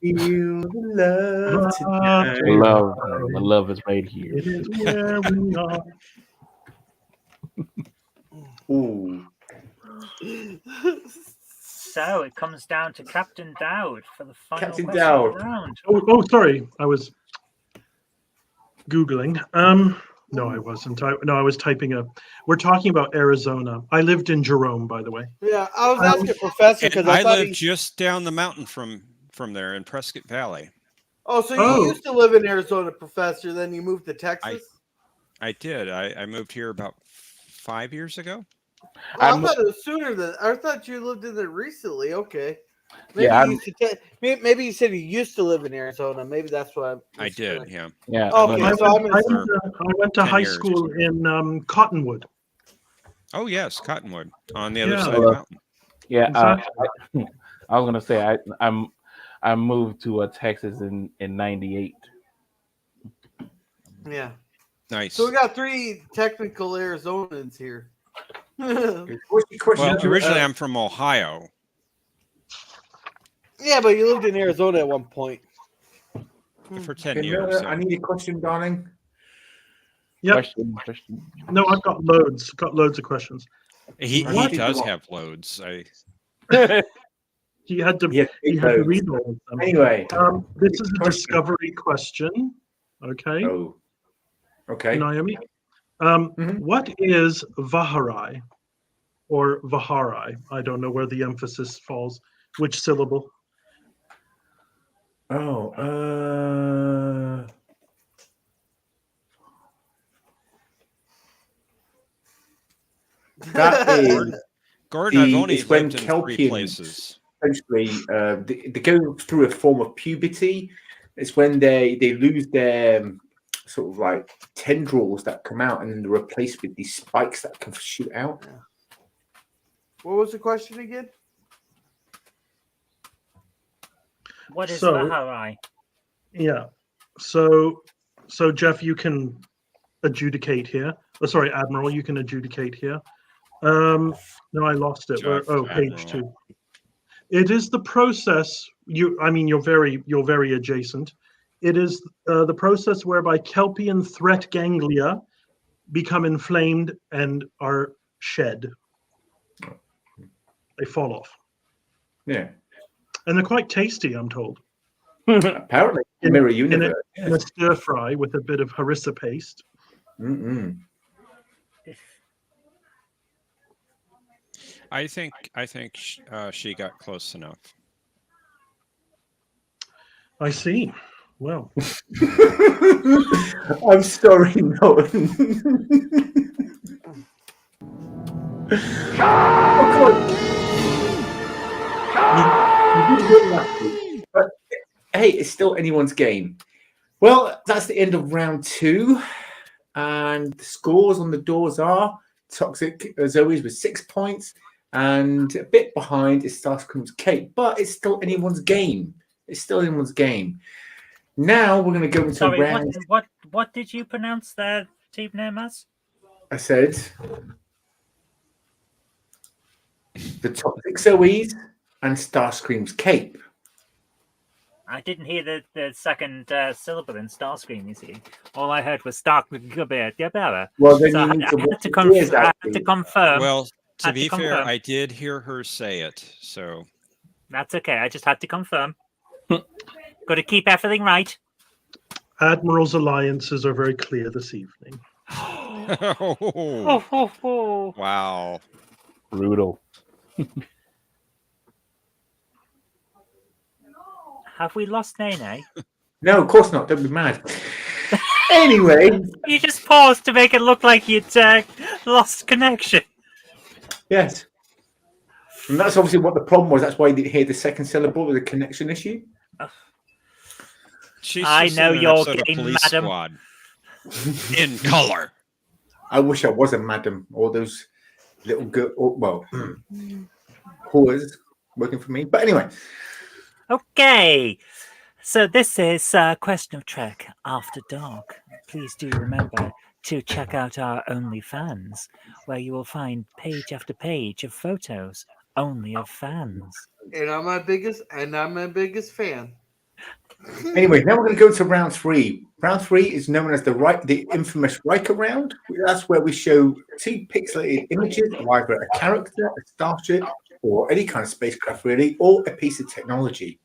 you feel the love tonight? The love is right here. It is where we are. Ooh. So it comes down to Captain Dowd for the final Captain question of the Dowd. round. Oh, sorry. I was Googling. No, I wasn't. I was typing a. We're talking about Arizona. I lived in Jerome, by the way. Yeah, I was asking Professor And because I I thought live he. just down the mountain from there in Prescott Valley. Oh, so Oh. you used to live in Arizona, Professor, then you moved to Texas? I did. I moved here about 5 years ago. Oh, I thought it was sooner than I thought you lived in there recently. Okay. Maybe Yeah, maybe you said you used to live in Arizona. Maybe that's what I did, yeah. yeah. Okay, lived so there I'm for I went to 10 high years. school in Cottonwood. Oh yes, Cottonwood on the other Yeah. side of the mountain. Yeah, Exactly. I was gonna say I moved to Texas in '98. yeah. Nice. So we got 3 technical Arizonans here. What's your question? Well, originally I'm from Ohio. Yeah, but you lived in Arizona at one point. For 10 Okay, years. Miller, I Yeah. need a question, darling. Yep. Question. No, I've got loads. Got loads of questions. He What? does have loads. He had to. Yeah, He had to read all of them. Anyway. This is a Question. discovery question. Okay, Oh. Okay. Naomi. Mhm. What is Vaharai or Vaharai? I don't know where the emphasis falls. Which syllable? Oh. That is Gordon, I've only it's when lived in 3 Kelpians places. essentially they go through a form of puberty. It's when they lose their sort of like tendrils that come out and then they're replaced with these spikes that can shoot out. What was the question again? What is So- Vaharai? Yeah. So Jeff, you can adjudicate here. Oh, sorry, Admiral, you can adjudicate here. No, I lost it. Where? Jeff, Oh, page Admiral. 2. It is the process. You're very adjacent. It is the process whereby Kelpian threat ganglia become inflamed and are shed. They fall off, Yeah. and they're quite tasty, I'm told. Apparently, In- Mirror in Universe. In a stir fry with a bit of harissa paste. Mm-mm. I think she got close enough. I see. Well, I'm sorry, no. But hey, it's still anyone's game. Well, that's the end of round 2. And the scores on the doors are Toxic Zoe's with 6 points. And a bit behind is Starscream's Kate. But it's still anyone's game. It's still anyone's game. Now we're going to go into Sorry, round. what did you pronounce their team name as? I said the Toxic Zoe's and Starscream's Cape. I didn't hear the second syllable in Starscream, you see. All I heard was Stark. Well, then So you I need to had to confirm. confirm. Well, to had to be fair, confirm. I did hear her say it. So That's okay. I just had to confirm. Got to keep everything right. Admiral's alliances are very clear this evening. oh, wow. Brutal. Have we lost Nene? No, of course not. Don't be mad. Anyway, You just paused to make it look like you'd lost connection. yes. And that's obviously what the problem was. That's why you didn't hear the second syllable with the connection issue. She's I just know in an your episode of game, Police madam. Squad. In color. I wish I was a madam. All those little girl, whores working for me. But anyway, Okay. So this is Question of Trek After Dark. Please do remember to check out our OnlyFans, where you will find page after page of photos only of fans. And I'm my biggest fan. anyway, now we're going to go to round 3. Round 3 is known as the infamous Riker round. That's where we show 2 pixelated images of either a character, a starship, or any kind of spacecraft, really, or a piece of technology.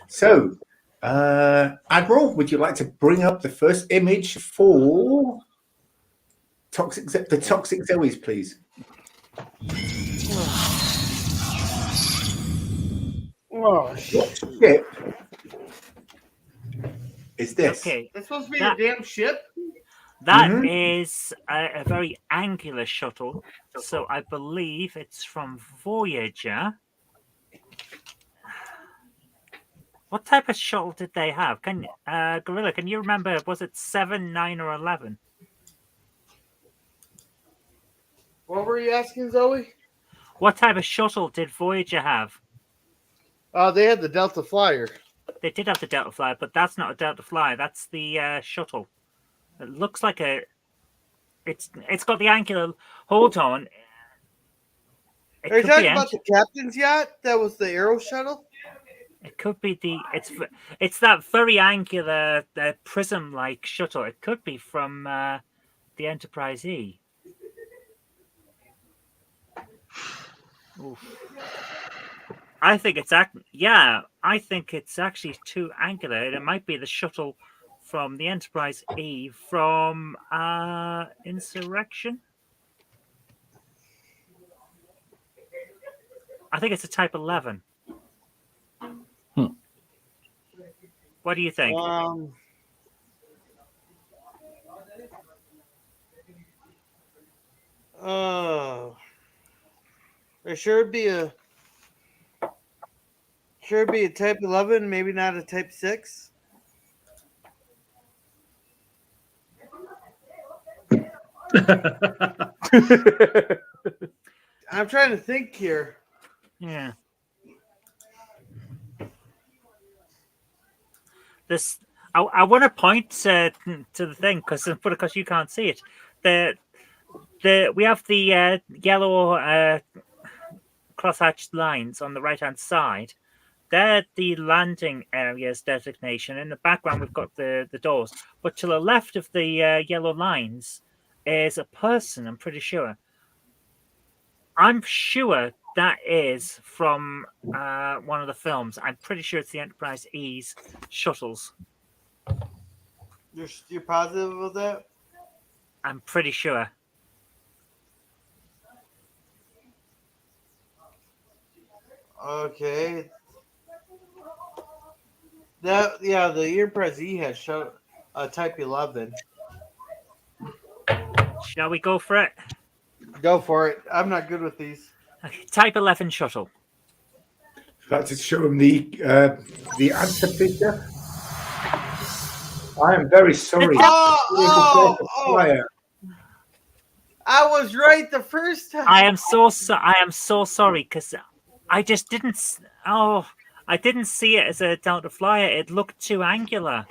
So, Admiral, would you like to bring up the first image for the Toxic Zoe's, please? Oh, What ship is this? Okay, It's supposed to be That- a damn ship. that Mhm. is a very angular shuttle. So I believe it's from Voyager. What type of shuttle did they have? Gorilla, can you remember? Was it 7, 9, or 11? What were you asking, Zoe? What type of shuttle did Voyager have? They had the Delta Flyer. They did have the Delta Flyer, but that's not a Delta Flyer. That's the shuttle. It looks like a. It's got the angular hold on. It Are you could talking be about the captain's yacht? That was the Aero shuttle? It could be it's that very angular prism-like shuttle. It could be from the Enterprise E. Oof. I think it's I think it's actually too angular. It might be the shuttle from the Enterprise E from Insurrection. I think it's a Type 11. What do you think? There should be a Type 11, maybe not a Type 6. I'm trying to think here. Yeah. I want to point to the thing because you can't see it. We have the yellow cross-hatched lines on the right-hand side. They're the landing areas designation. In the background, we've got the doors. But to the left of the yellow lines is a person, I'm pretty sure. I'm sure that is from one of the films. I'm pretty sure it's the Enterprise E's shuttles. You're positive of that? I'm pretty sure. Okay. The Enterprise E has Type 11. Shall we go for it? Go for it. I'm not good with these. Okay, Type 11 shuttle. Let's just show him the answer picture. I am very sorry. Oh! I was right the first time. I am so sorry because I just didn't. I didn't see it as a Delta Flyer. It looked too angular.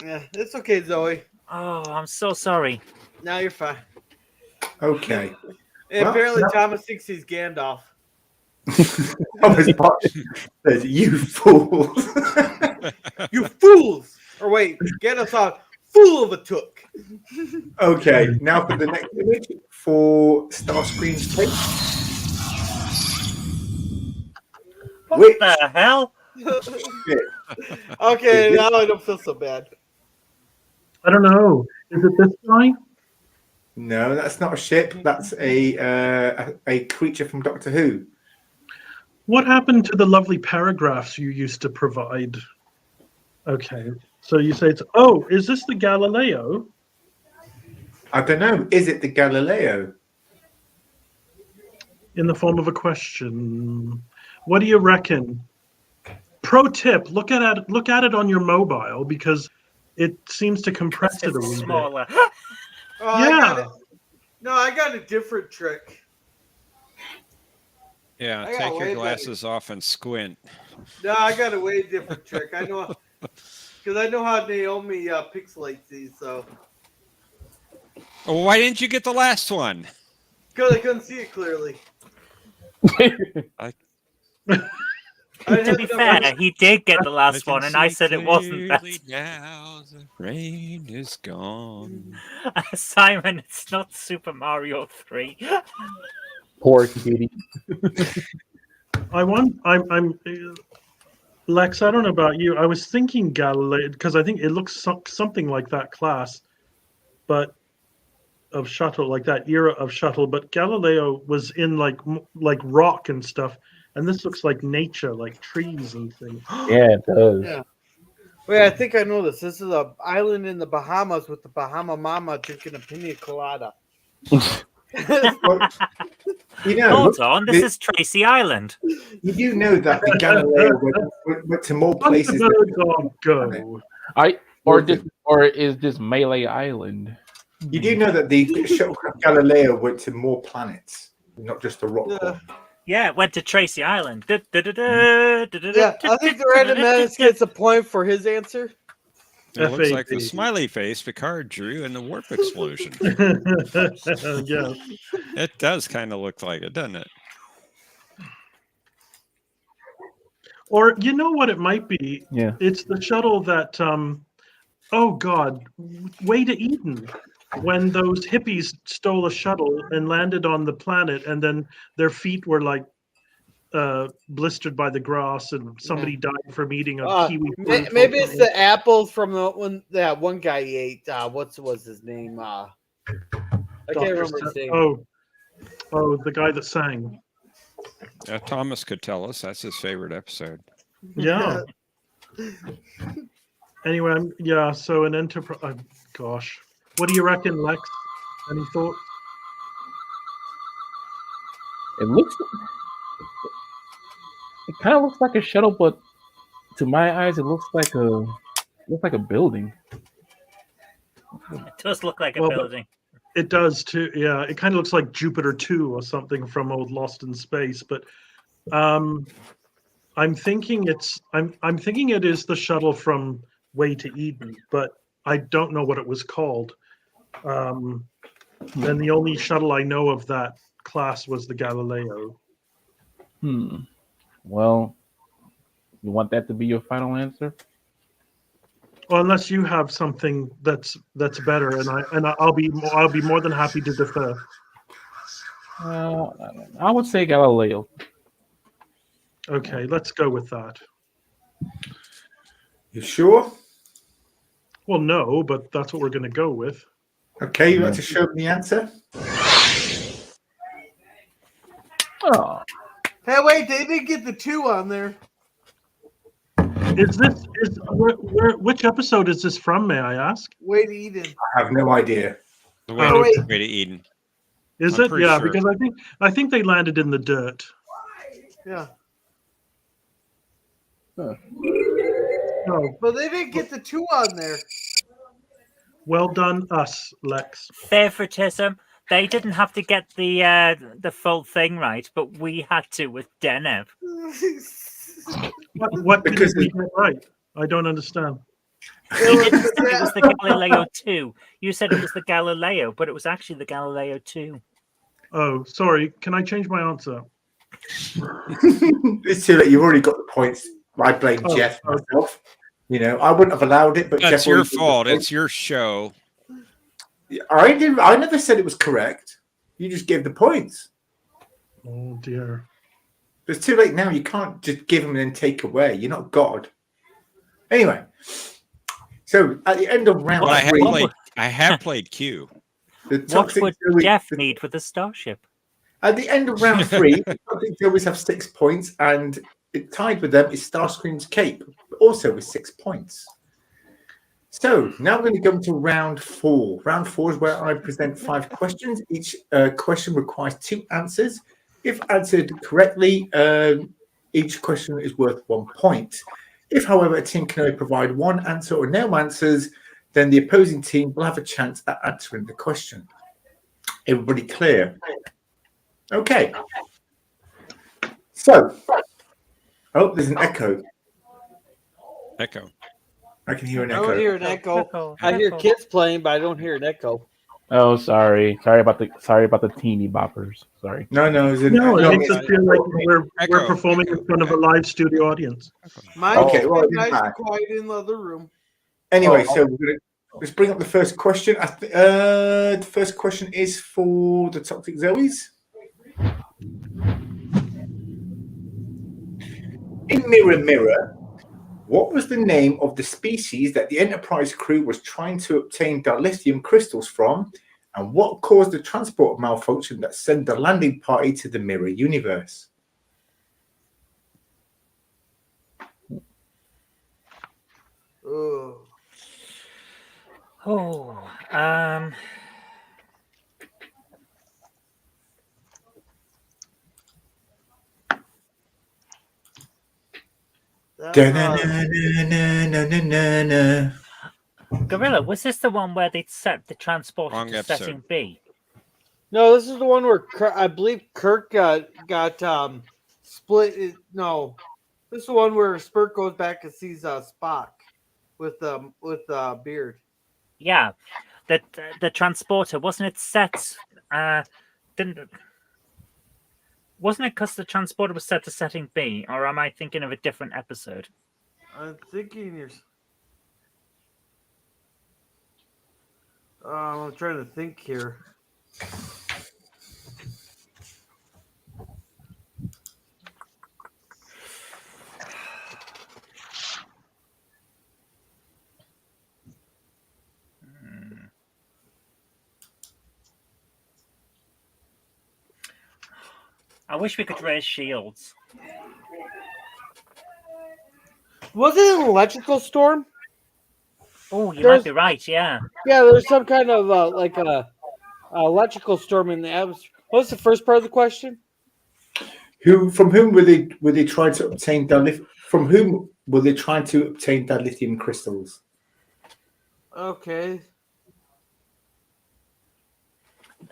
Yeah, it's okay, Zoe. Oh, I'm so sorry. Now you're fine. Okay. Apparently, Thomas thinks he's Gandalf. Says, you fools. You fools! Or wait, Gandalf thought, fool of a took. Okay, now for the next image for Starscream's tape. What the hell? Okay, now I don't feel so bad. I don't know. Is it this guy? No, that's not a ship. That's a creature from Doctor Who. What happened to the lovely paragraphs you used to provide? Okay, so you say is this the Galileo? I don't know. Is it the Galileo? In the form of a question. What do you reckon? Pro tip: look at it on your mobile because it seems to compress it a little smaller. bit. I got a different trick. Yeah, take your glasses off and squint. No, I got a way different trick. I know, because I know how Naomi pixelates these. So. Well, why didn't you get the last one? Because I couldn't see it clearly. To be fair, he did get the last one, and I said it wasn't that. Now the rain is gone. Simon, it's not Super Mario 3. Poor kitty. I'm Lex. I don't know about you. I was thinking Galileo because I think it looks something like that class, but of shuttle, like that era of shuttle. But Galileo was in like rock and stuff, and this looks like nature, like trees and things. Yeah, it does. Yeah. Wait, I think I know this. This is an island in the Bahamas with the Bahama Mama drinking a pina colada. Well, you know, Hold on, this is Tracy Island. you do know that the Galileo went to more Let the places. bird dog go. Or is this Melee Island? You do know that the shuttlecraft Galileo went to more planets, not just the rock. Yeah. core. Yeah, it went to Tracy Island. Yeah, I think the random menace gets a point for his answer. It looks like the FAB. smiley face Picard drew in the warp explosion. Yeah. It does kind of look like it, doesn't it? Or you know what it might be? Yeah. It's the shuttle that oh God, Way to Eden. When those hippies stole a shuttle and landed on the planet, and then their feet were like blistered by the grass, and somebody died from eating a kiwi fruit. Maybe it's the apples from when that one guy he ate. What was his name? I can't remember his name. Oh, the guy that sang. Thomas could tell us. That's his favorite episode. Yeah. Anyway, so an enterprise. Gosh. What do you reckon, Lex? Any thoughts? It kind of looks like a shuttle, but to my eyes, it looks like a building. It does look like a Well, building. It does too. Yeah, it kind of looks like Jupiter 2 or something from old Lost in Space. But I'm thinking I'm thinking it is the shuttle from Way to Eden, but I don't know what it was called. And the only shuttle I know of that class was the Galileo. Well, you want that to be your final answer? Well, unless you have something that's better, and I'll be more than happy to defer. I would say Galileo. Okay, let's go with that. You sure? Well, no, but that's what we're going to go with. Okay, you want to show me the answer? Oh, Hey, wait, they didn't get the 2 on there. Which episode is this from? May I ask? Way to Eden. I have no idea. The Oh, way, wait. way to Eden. Is I'm it? pretty Yeah, sure. because I think they landed in the dirt. Yeah. Oh, But they didn't get the 2 on there. well done, us, Lex. Favoritism. They didn't have to get the full thing right, but we had to with Deneb. What Because did we get right? I don't understand. You didn't say it was the Galileo 2. You said it was the Galileo, but it was actually the Galileo 2. Oh, sorry. Can I change my answer? It's too late. You've already got the points. I blame Oh, Jeff okay. myself. You know, I wouldn't have allowed it, but That's Jeff your already got the fault. points. It's your show. I never said it was correct. You just gave the points. Oh dear. It's too late now. You can't just give them and then take away. You're not God. Anyway, so at the end of round But three, I have played Q. the What toxic would Joey, Jeff need with a starship? at the end of round three, the toxic Joeys have 6 points, and it tied with them is Starscream's Cape, also with 6 points. So now we're going to go into round 4. Round 4 is where I present 5 questions. Each question requires 2 answers. If answered correctly, each question is worth 1 point. If, however, a team can only provide 1 answer or no answers, then the opposing team will have a chance at answering the question. Everybody clear? Okay. So, oh, there's an echo. Echo. I can hear an I echo. don't hear an echo. Echo, I hear echo. kids playing, but I don't hear an echo. Oh, sorry about the teeny boppers. Sorry. No, there's an No, it no, makes us feel like we're Echo. performing in front of a live studio audience. Mine's Okay, well, been it nice didn't and quiet in the other room. Anyway, so we're gonna let's bring up the first question. The first question is for the Toxic Zoes. In Mirror Mirror, what was the name of the species that the Enterprise crew was trying to obtain dilithium crystals from, and what caused the transport malfunction that sent the landing party to the Mirror universe? Oh. Oh, Da-na-na-na-na-na-na-na. Gorilla, was this the one where they set the transporter Wrong to episode. setting B? No, this is the one where I believe Kirk got split. No, this is the one where Spurt goes back and sees Spock with Beard. Yeah, the transporter wasn't it set? Didn't wasn't it because the transporter was set to setting B, or am I thinking of a different episode? I'm thinking you're. I'm trying to think here. I wish we could raise shields. Was it an electrical storm? Oh, you There's- might be right. Yeah. Yeah, there's some kind of like a electrical storm in the atmosphere. What's the first part of the question? From whom were they trying to obtain from whom were they trying to obtain dilithium crystals? Okay.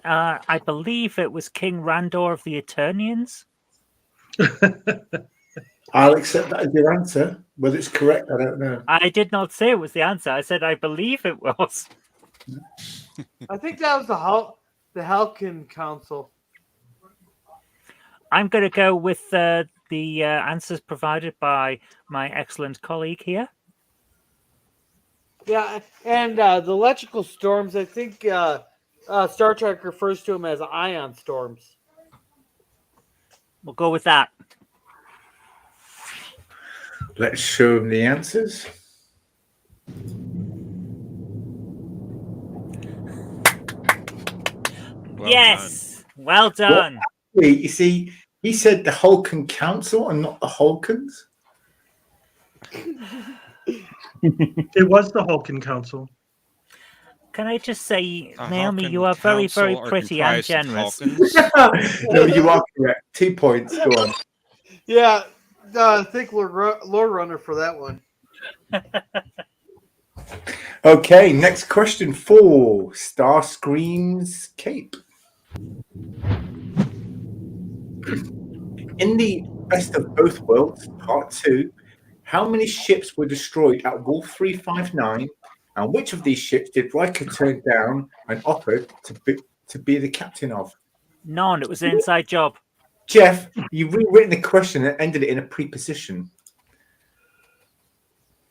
I believe it was King Randor of the Eternians. I'll accept that as your answer. Whether it's correct, I don't know. I did not say it was the answer. I said I believe it was. I think that was the Halkin Council. I'm going to go with the answers provided by my excellent colleague here. Yeah, and the electrical storms, I think Star Trek refers to them as ion storms. We'll go with that. Let's show them the answers. Well Yes. Well done. Wait, you see, he said the Hulkan Council and not the Hulkans. It was the Hulkin Council. Can I just say, A Naomi, Halkan you are very, council very are pretty and comprised of generous. Halkans. No, you are correct. 2 points. Go on. Yeah, I think Lore Runner for that one. Okay, next question for Starscream's Cape. In the Best of Both Worlds, Part 2, how many ships were destroyed at Wolf 359, and which of these ships did Riker turn down and offered to be the captain of? None. It was an inside job. Jeff, you've rewritten the question and ended it in a preposition.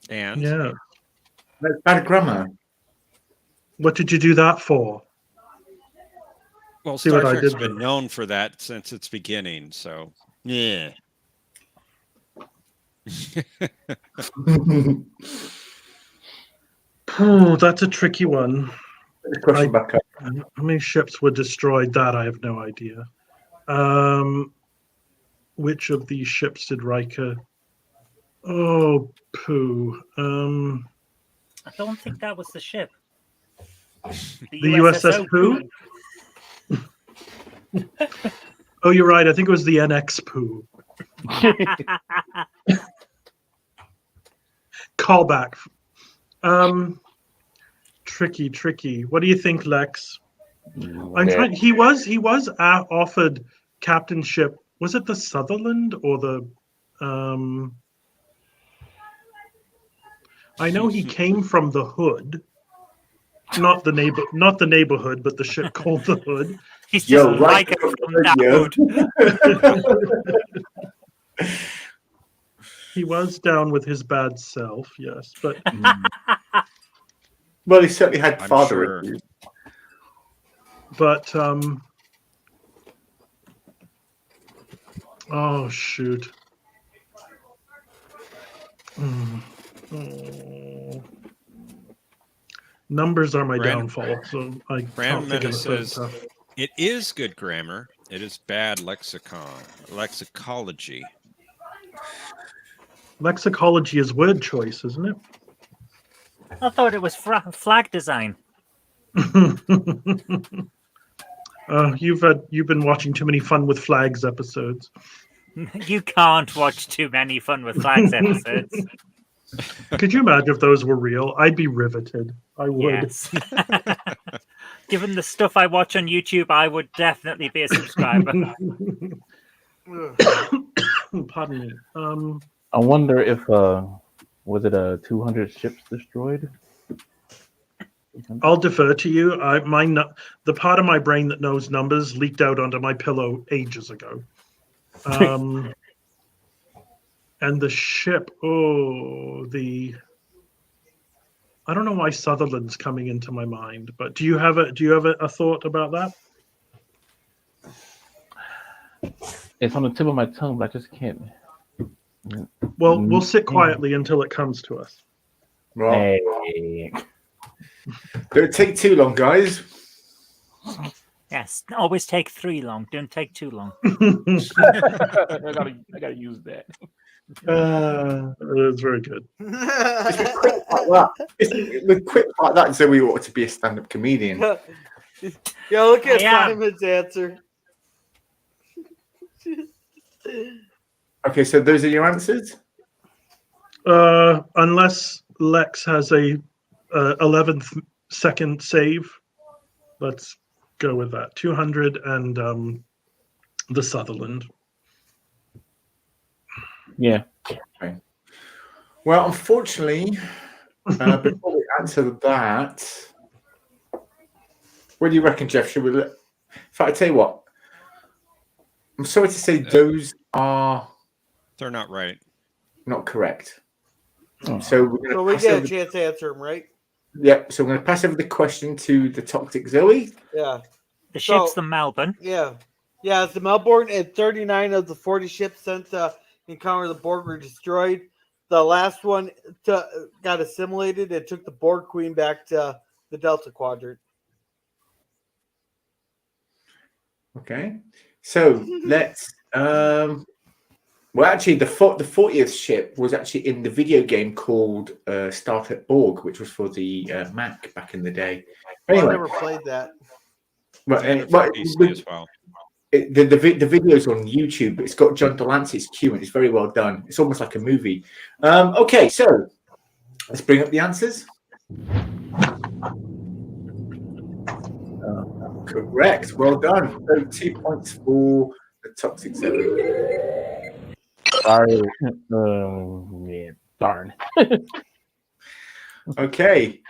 And Yeah. That's bad grammar. What did you do that for? well, See Star what I Trek's did been there. known for that since its beginning. So yeah. Oh, that's a tricky one. The question back up. How many ships were destroyed? That I have no idea. Which of these ships did Riker? Oh, poo. I don't think that was the ship. The USS Pooh? Oh, you're right. I think it was the NX Pooh. Callback. Tricky. What do you think, Lex? I'm trying. He was offered captainship. Was it the Sutherland or the? I know he came from the Hood, not the neighborhood, but the ship called the Hood. He's just Yo, like right it from that hood. He was down with his bad self, yes, but Well, he certainly had I'm father sure. issues. but oh shoot. Oh. Numbers are my Brandon- downfall, so I Brandon can't think of Menace the says- stuff. It is good grammar. It is bad lexicology. Lexicology is word choice, isn't it? I thought it was flag design. You've been watching too many Fun with Flags episodes. You can't watch too many Fun with Flags episodes. Could you imagine if those were real? I'd be riveted. I would. Yes. Given the stuff I watch on YouTube, I would definitely be a subscriber. Pardon me. I wonder if was it 200 ships destroyed? I'll defer to you. The part of my brain that knows numbers leaked out onto my pillow ages ago. And the ship. I don't know why Sutherland's coming into my mind, but do you have a thought about that? It's on the tip of my tongue, but I just can't. Well, we'll sit quietly until it comes to us. Right. Hey. Don't take too long, guys. Yes, always take 3 long. Don't take too long. I gotta use that. It's very good. It's been quick like that. It's been quick like that, so we ought to be a stand-up comedian. Yeah, look at I am. Simon's answer. Okay, so those are your answers? Unless Lex has a 11th second save, let's go with that. 200 and the Sutherland. Yeah. Okay. Well, unfortunately, before we answer that, what do you reckon, Jeff? Should we in fact, I tell you what, I'm sorry to say those are They're not right. not correct. Oh. So we're going So to we pass get a over. chance to answer them, right? Yep. So we're going to pass over the question to the Toxic Zoe. Yeah. The So- ship's the Melbourne. Yeah. Yeah, it's the Melbourne, and 39 of the 40 ships sent to encounter the Borg were destroyed. The last one got assimilated and took the Borg Queen back to the Delta Quadrant. Okay. So let's. Well, actually, the 40th ship was actually in the video game called Star Trek Borg, which was for the Mac back in the day. Well, I Anyway, never played that. And for PC as well. the video's on YouTube. It's got John Delancey's cue, and it's very well done. It's almost like a movie. Okay, so let's bring up the answers. Correct. Well done. So 2 points for the Toxic Zoe. Sorry. Yeah, darn. Okay.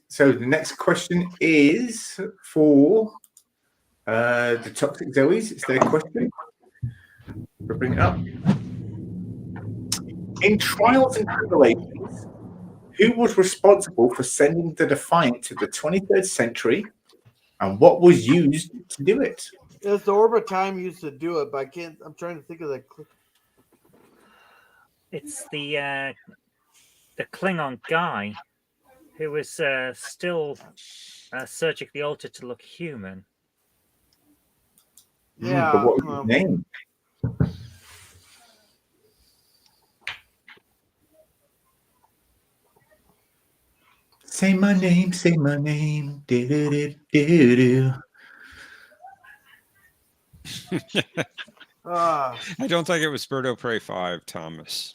So the next question is for the Toxic Zoes. It's their question. We'll bring it up. In Trials and Tribulations, who was responsible for sending the Defiant to the 23rd century, and what was used to do it? It's the Orbit Time used to do it, but I can't. I'm trying to think of that. It's the Klingon guy who was still surgically altered to look human. Yeah. But what was his name? Say my name, say my name. Do-do-do-do-do. Ah, I don't think it was Bird of Prey 5, Thomas.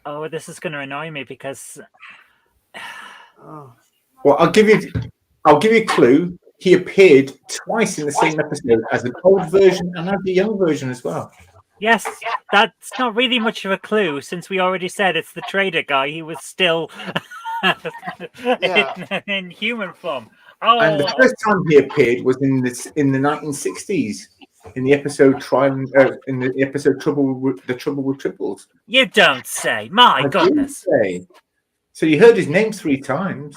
Oh, this is going to annoy me because oh. Well, I'll give you a clue. He appeared twice in the same episode as an old version and as a young version as well. yes, that's not really much of a clue since we already said it's the trader guy. He was still in human form. Oh, And the first time he appeared was in the 1960s in the episode Trouble with Triples. you don't say! My I did goodness. say. So you heard his name 3 times.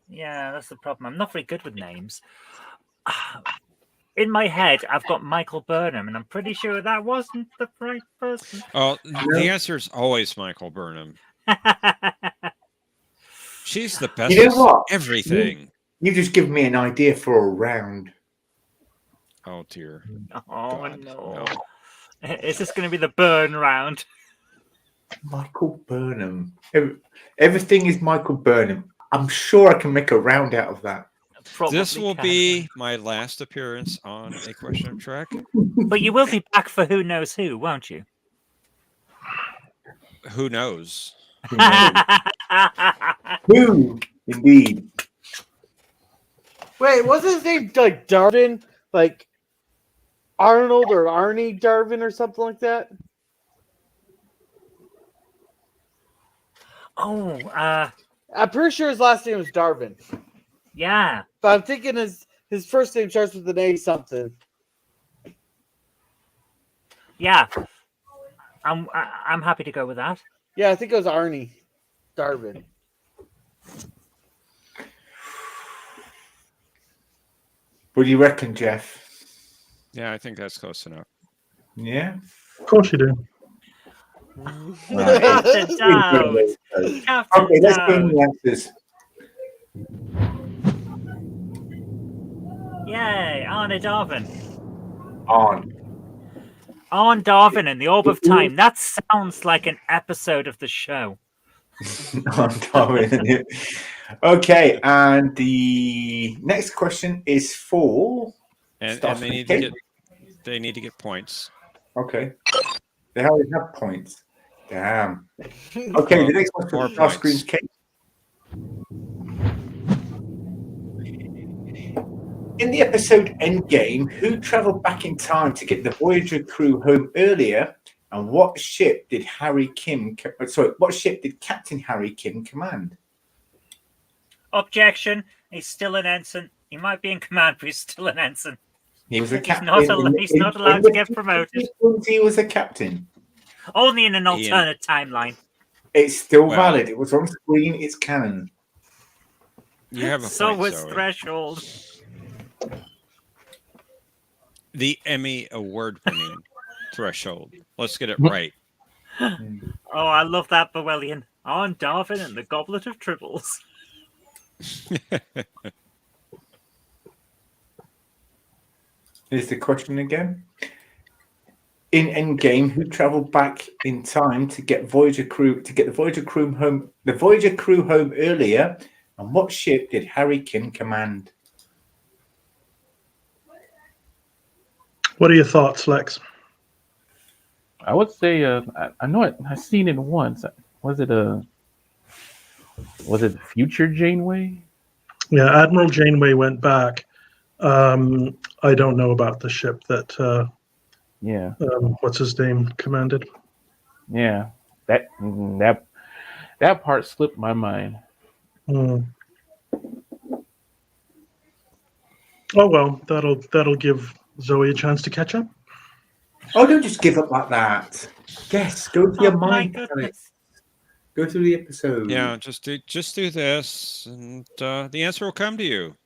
Yeah, that's the problem. I'm not very good with names. In my head, I've got Michael Burnham, and I'm pretty sure that wasn't the right person. Oh, the answer is always Michael Burnham. She's the best You know what? everything. You just give me an idea for a round. Oh dear. Oh God, no. Is this going to be the burn round? Michael Burnham. Everything is Michael Burnham. I'm sure I can make a round out of that. probably This will can. be my last appearance on A Question of Trek. But you will be back for who knows who, won't you? Who knows? Who knows? Who, indeed. Wait, wasn't his name like Darwin? Like Arnold or Arnie Darwin or something like that? Oh, I'm pretty sure his last name was Darwin. yeah. But I'm thinking his first name starts with an A something. Yeah. I'm happy to go with that. Yeah, I think it was Arnie Darwin. What do you reckon, Jeff? Yeah, I think that's close enough. Yeah? Of course you do. Captain Dowd. Captain Okay, let's go in Dowd. the answers. Yay, Arne Darwin. On. Arne Darwin in the Orb of Time. That sounds like an episode of the show. On Darwin. Okay, and the next question is for And Starship they need to Kate. get points. Okay. They already have points. Damn. Okay, the next one More for points. Starscream's Kate. In the episode Endgame, who travelled back in time to get the Voyager crew home earlier, and what ship did what ship did Captain Harry Kim command? Objection. He's still an ensign. He might be in command, but he's still an ensign. He was a He's captain. not allowed to get promoted. He was a captain. Only in an Ian. alternate timeline. It's still Well. valid. It was on screen. It's canon. You have a So point, was Zoe. Threshold. The Emmy award-winning Threshold. Let's get it right. Oh, I love that Bowelian. Arne Darwin and the Goblet of Tribbles. Here's the question again. In Endgame, who travelled back in time to get the Voyager crew home earlier, and what ship did Harry Kim command? What are your thoughts, Lex? I would say I know it. I've seen it once. Was it Future Janeway? Yeah, Admiral Janeway went back. I don't know about the ship that Yeah, what's his name commanded. yeah. That part slipped my mind. Hmm. Oh well, that'll give Zoe a chance to catch up. Oh, don't just give up like that. Yes, go through your Oh, my mind. Alex. goodness. Go through the episode. Yeah, just do this, and the answer will come to you.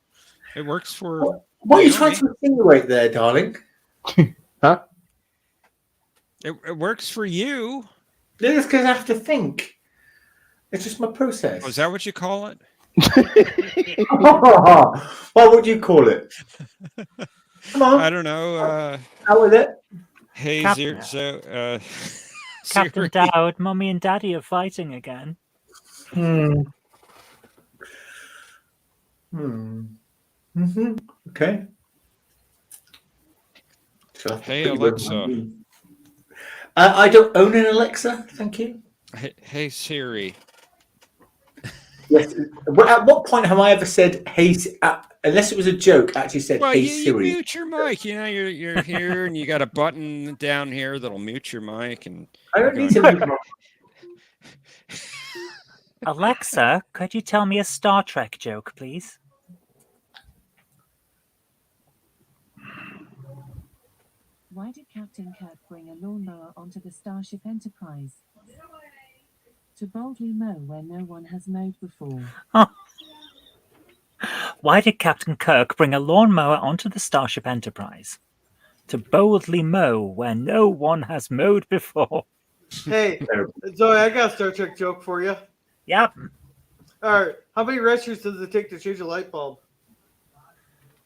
It works for. What are you Naomi. trying to insinuate there, darling? Huh? It works for you. It's because I have to think. It's just my process. Oh, is that what you call it? What would you call it? Come on. I don't know. How with it? Hey, Captain Siri. Dowd, Mummy and Daddy are fighting again. Hmm. Okay. So Hey, Alexa. I don't own an Alexa. Thank you. Hey, Siri. Yes. At what point have I ever said "Hey"? Unless it was a joke, actually said Well, "Hey you Siri." mute your mic. You know, you're here, and you got a button down here that'll mute your mic. And I don't need to. Mute my... Alexa, could you tell me a Star Trek joke, please? Why did Captain Kirk bring a lawnmower onto the Starship Enterprise? To boldly mow where no one has mowed before. Why did Captain Kirk bring a lawnmower onto the Starship Enterprise? To boldly mow where no one has mowed before. Hey, Zoe, I got a Star Trek joke for you. Yep. All right, how many registers does it take to change a light bulb?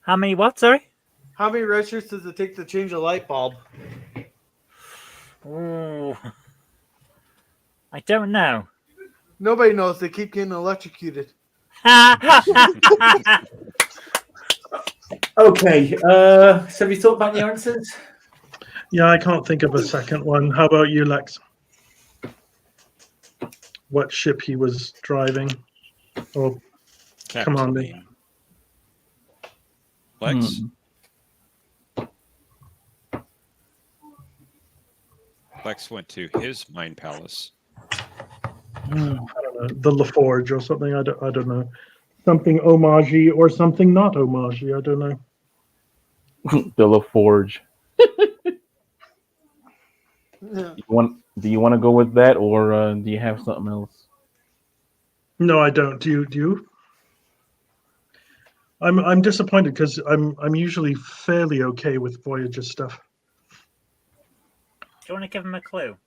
How many what, sorry? How many registers does it take to change a light bulb? Ooh. I don't know. Nobody knows. They keep getting electrocuted. Okay. So have you thought about the answers? Yeah, I can't think of a second one. How about you, Lex? What ship he was driving or commanding? Captain Lex? Lex went to his mind palace. I don't know, the LaForge or something. I don't know. Something homage or something not homage. I don't know. The LaForge. Yeah. Do you want to go with that, or do you have something else? No, I don't. Do you? I'm disappointed because I'm usually fairly okay with Voyager stuff. Do you want to give him a clue?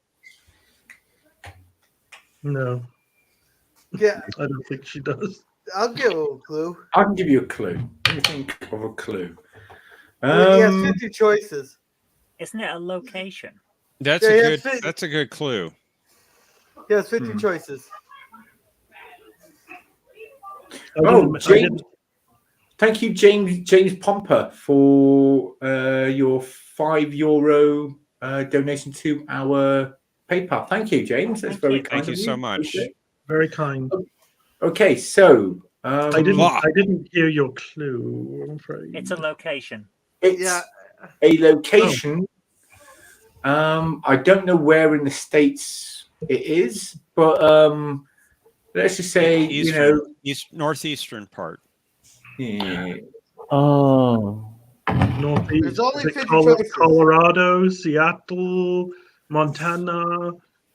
No, Yeah, I don't think she does. I'll give a clue. I can give you a clue. Let me think of a clue. Well, he has 50 choices. Isn't it a location? That's Yeah, a yeah, good. fit- That's a good clue. He has 50 choices. Oh, James. Thank you, James Pomper, for your €5 donation to our PayPal. Thank you, James. That's very kind Thank you of so much. Very kind. Okay, so I didn't hear your clue. I'm afraid. It's a location. it's Yeah. a location. I don't know where in the States it is, but let's just say northeastern part. Yeah. Oh, Northeast. There's only Is it 50 choices. Colorado, Seattle, Montana.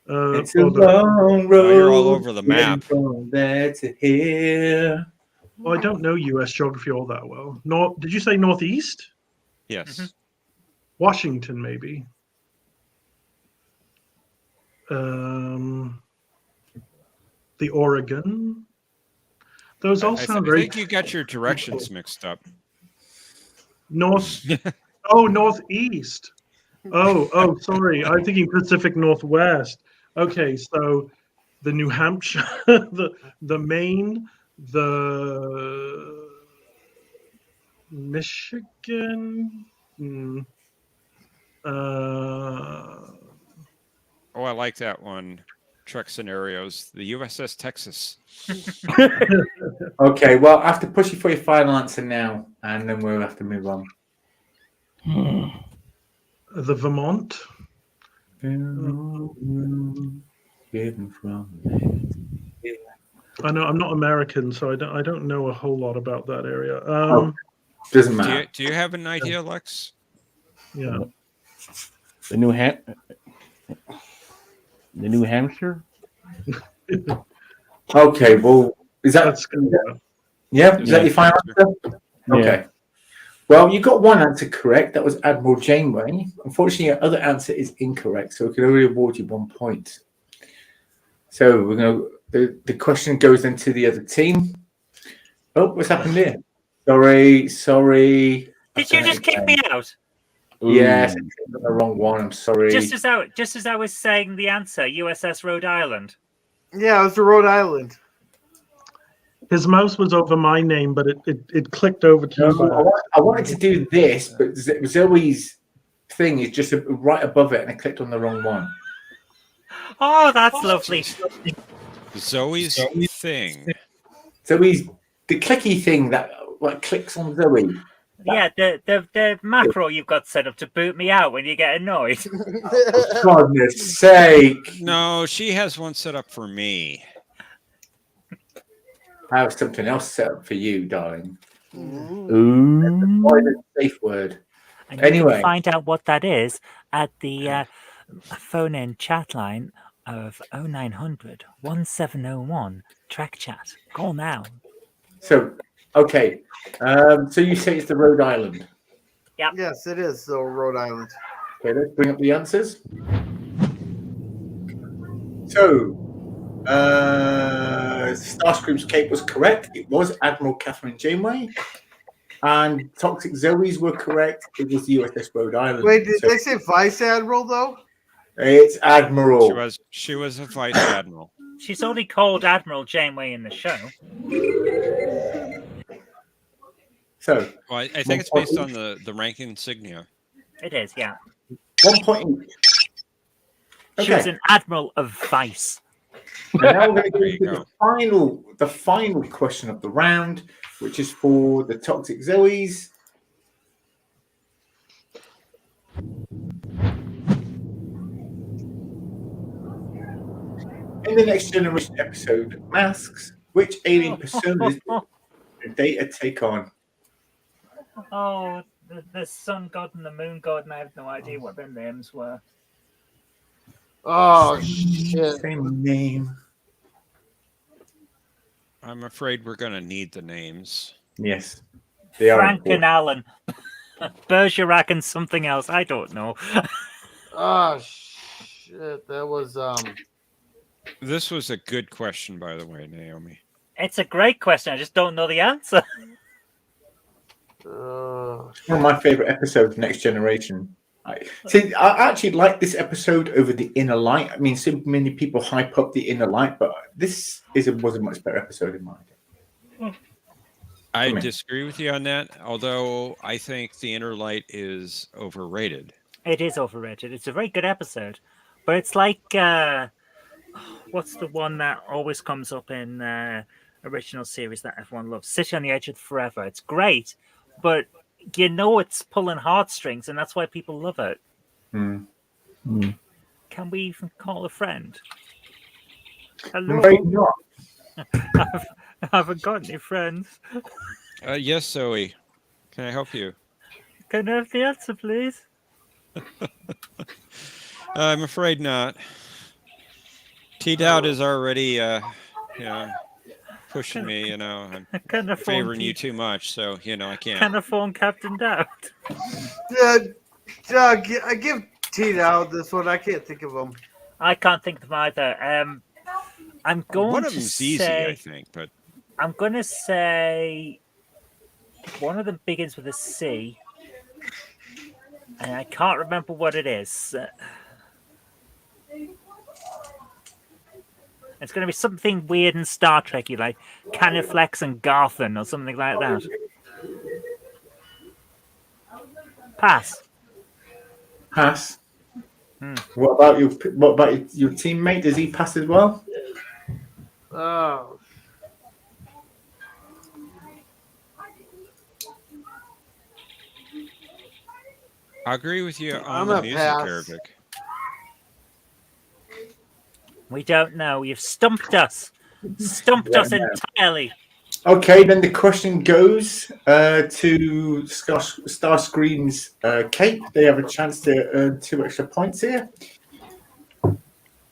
It's a or the, long road. Oh, you're all over the map. From there to here. I don't know U.S. geography all that well. Did you say Northeast? Yes. Washington, maybe. The Oregon. Those all sound I very. think you got your directions mixed up. Northeast. Oh, sorry. I'm thinking Pacific Northwest. Okay, so the New Hampshire, the Maine, the Michigan. Oh, I like that one. Trek scenarios. The USS Texas. Okay, well, I have to push you for your final answer now, and then we'll have to move on. The Vermont. I know I'm not American, so I don't know a whole lot about that area. Doesn't matter. Do you have an idea, Lex? Yeah. The New Hampshire. Okay, well, is that yeah? Is that your final answer? Okay. Well, you got one answer correct. That was Admiral Janeway. Unfortunately, your other answer is incorrect, so we can only award you 1 point. So we're going to. The question goes then to the other team. Oh, what's happened here? Sorry. Did you just kick me out? Yes, I got the wrong one. I'm sorry. Just as I was saying the answer, USS Rhode Island. Yeah, it was the Rhode Island. His mouse was over my name, but it clicked over to you. I wanted to do this, but Zoe's thing is just right above it, and I clicked on the wrong one. Oh, that's lovely. Zoe's thing. Zoe's the clicky thing that clicks on Zoe. Yeah, the macro you've got set up to boot me out when you get annoyed. For goodness sake. No, she has one set up for me. I have something else set up for you, darling. Ooh. Safe word. And you can find out what that is at the phone-in chat line of 0900 1701 Track Chat. Call now. So, okay. So you say it's the Rhode Island. Yeah. Yes, it is the Rhode Island. Okay, let's bring up the answers. So, Starscream's Cape was correct. It was Admiral Catherine Janeway. And Toxic Zoe's were correct. It was the USS Rhode Island. Wait, did they say Vice Admiral though? It's Admiral. She was a Vice Admiral. She's only called Admiral Janeway in the show. So Well, I think it's based on the rank insignia. It is, yeah. 1 point each. She was Okay. an admiral of vice. And now we're going There to you go to go. the final question of the round, which is for the Toxic Zoes. In the Next Generation episode Masks, which alien personas did Data take on? Oh, the sun god and the moon god, and I have no idea what their names were. Oh shit! Same name. I'm afraid we're going to need the names. Yes. They are Frank important. and Alan. Bergerac and something else. I don't know. Oh shit! That was This was a good question, by the way, Naomi. It's a great question. I just don't know the answer. It's one of my favorite episodes, Next Generation. I actually like this episode over the Inner Light. I mean, so many people hype up the Inner Light, but this was a much better episode in my opinion. I Come in. disagree with you on that, although I think the Inner Light is overrated. It is overrated. It's a very good episode, but it's like what's the one that always comes up in original series that everyone loves? City on the Edge of Forever. It's great, but you know it's pulling heartstrings, and that's why people love it. Mm. Mm. Can we even call a friend? I'm Hello, afraid not. I haven't got any friends. Yes, Zoe. Can I help you? Can I have the answer, please? I'm afraid not. T-Dowd is already, pushing me. I'm Can I phone favoring you too much, so I can't. Can I phone Captain Dowd? I give Teen out this one. I can't think of them. I can't think of them either. I'm going One to of them's say, easy, I think, but I'm going to say one of them begins with a C, and I can't remember what it is. It's going to be something weird and Star Trek-y, like Caniflex and Garthen or something like that. Pass. Pass. Hmm. What about your teammate? Does he pass as well? Oh, I agree with you on I'm the gonna music, pass. Arabic. We don't know. You've stumped us. Stumped us entirely. Okay, then the question goes to Starscream's Cape. They have a chance to earn 2 extra points here.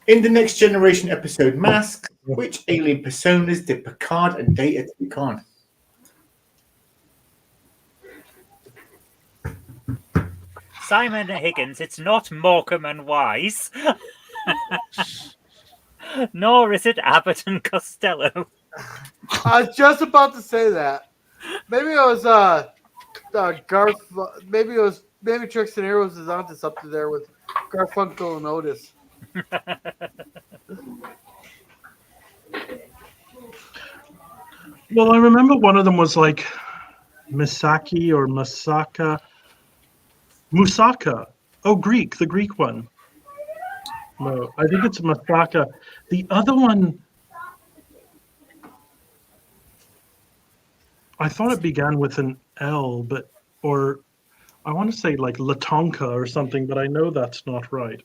In the Next Generation episode Mask, which alien personas did Picard and Data take on? Simon Higgins, it's not Morecambe and Wise. Nor is it Abbott and Costello. I was just about to say that. Maybe it was Garth. Maybe Tricks and Arrows is onto something there with Garfunkel and Otis. Well, I remember one of them was like Misaki or Masaka. Musaka. Oh, Greek, the Greek one. No, I think it's Masaka. The other one, I thought it began with an L, or I want to say like Latonka or something, but I know that's not right.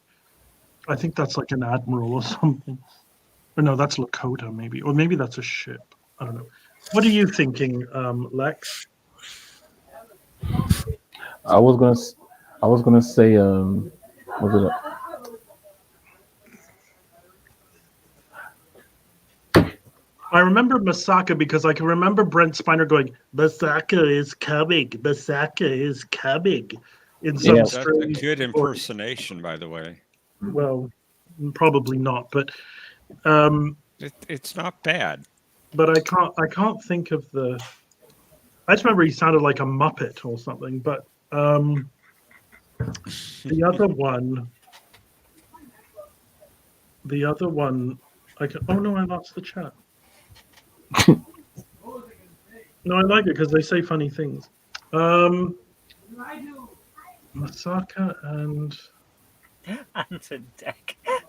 I think that's like an admiral or something. Or no, that's Lakota maybe, or maybe that's a ship. I don't know. What are you thinking, Lex? I was gonna say was it I remember Masaka because I can remember Brent Spiner going, "Masaka is coming. Masaka is coming." In some Yeah. That's a strange good voice. impersonation, by the way. Well, probably not, but It's not bad. but I can't think of the. I just remember he sounded like a Muppet or something. But the other one, oh no, I lost the chat. No, I like it because they say funny things. Masaka and Anton Deck. I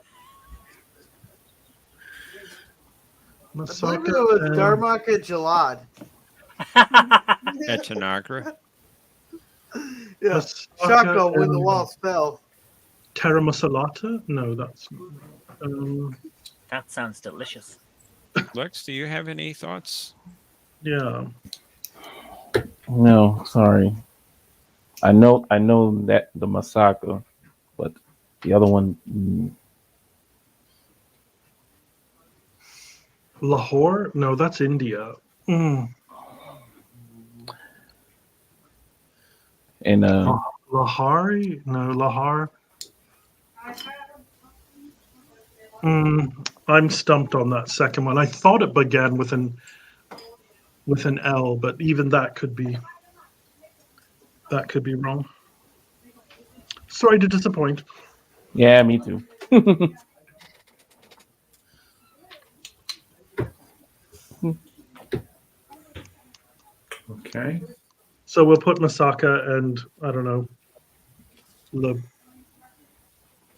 believe Masaka it was and Darmaka Jalad. At Tanagra. Yeah. Masaka Shaka when the and walls fell. Terra Masalata? No, that's That sounds delicious. Lex, do you have any thoughts? yeah. No, sorry. I know that the Masaka, but the other one, Lahore? No, that's India. Mm. and Lahari? No, Lahar. I'm stumped on that second one. I thought it began with an L, but even that could be wrong. Sorry to disappoint. yeah, me too. Okay. So we'll put Masaka and I don't know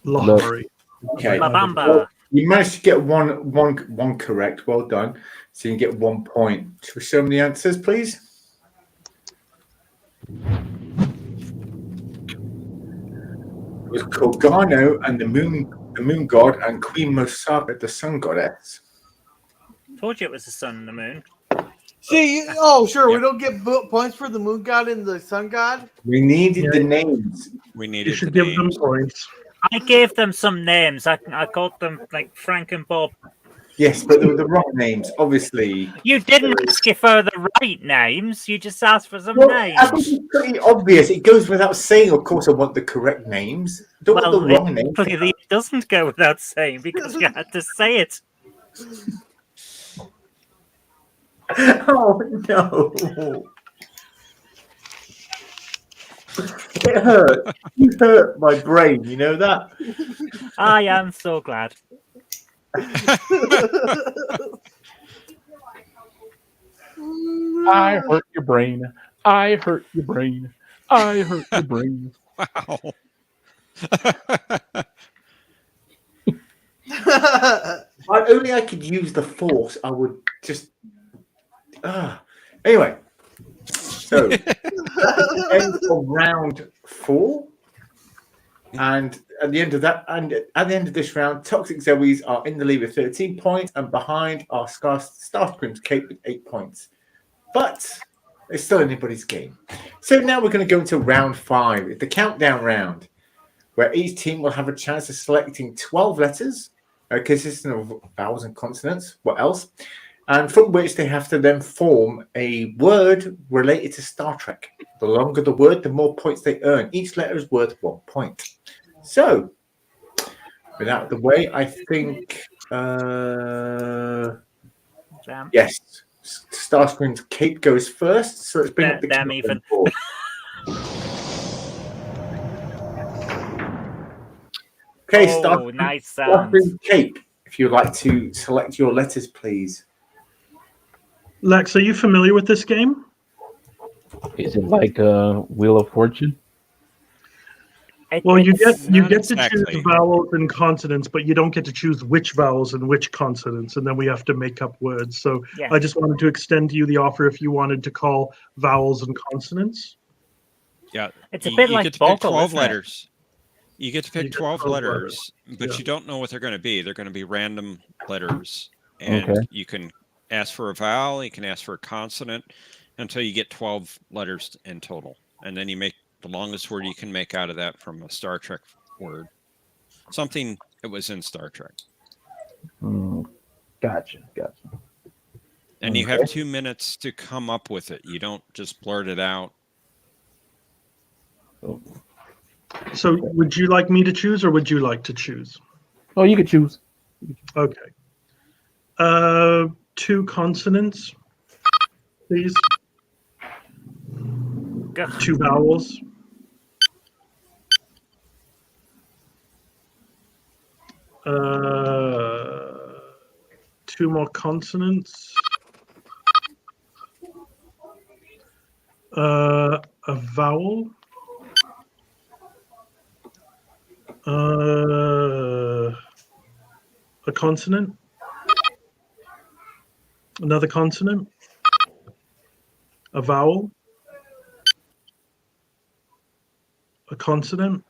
Lahari. Okay. La Well, Bamba. you managed to get one correct. Well done. So you can get 1 point. Should we show them the answers, please? It was Kogano and the moon god, and Queen Mosaka, the sun goddess. Told you it was the sun and the moon. See, sure, we don't get points for the moon god and the sun god. We needed Yeah. the names. We You needed the should give them names. points. I gave them some names. I called them like Frank and Bob. Yes, but they were the wrong names, obviously. You didn't ask you for the right names. You just asked for some Well, I think names. it's pretty obvious. It goes without saying, of course, I want the correct names. I don't want the Well, wrong names. clearly it doesn't go without saying because you had to say it. Oh, no. It hurt. You hurt my brain, you know that? I am so glad. I hurt your brain. I hurt your brain. I hurt your brain. Wow. If only I could use the force, I would just. Anyway, so that's the end of round 4. And at the end of that, and at the end of this round, Toxic Zoes are in the lead with 13 points, and behind are Starscream's Cape with 8 points. But it's still anybody's game. So now we're going to go into round 5, the countdown round, where each team will have a chance of selecting 12 letters, consisting of vowels and consonants. What else? And from which they have to then form a word related to Star Trek. The longer the word, the more points they earn. Each letter is worth 1 point. So, without the way, I think, yes, Starscream's Cape goes first. So let's bring up the Damn even. board. Okay, Oh, nice sounds. Starscream's Cape. If you'd like to select your letters, please. Lex, are you familiar with this game? Is it like a Wheel of Fortune? Well, you It's- get Not to exactly. choose vowels and consonants, but you don't get to choose which vowels and which consonants, and then we have to make up words. So Yeah. I just wanted to extend to you the offer if you wanted to call vowels and consonants. Yeah. It's a bit you like get to pick Boggle, 12 isn't it? letters. You get to pick You get 12 12 letters, but yeah. you don't know what they're going to be. They're going to be random letters. And Okay. you can ask for a vowel, you can ask for a consonant until you get 12 letters in total. And then you make the longest word you can make out of that from a Star Trek word. Something that was in Star Trek. Gotcha. And you have 2 minutes to come up with it. You don't just blurt it out. So would you like me to choose or would you like to choose? Oh, you could choose. Okay. 2 consonants, please. Go. 2 vowels. Two more consonants. A vowel. A consonant. Another consonant. A vowel. A consonant.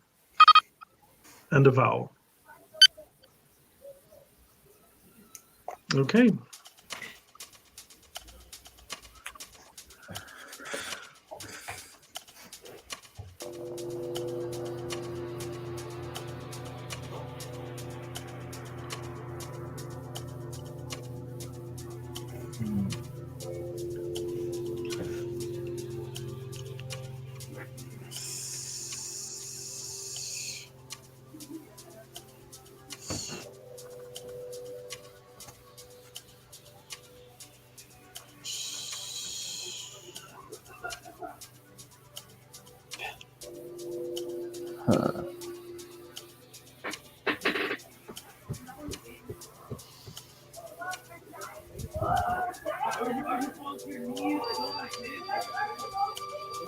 And a vowel. Okay.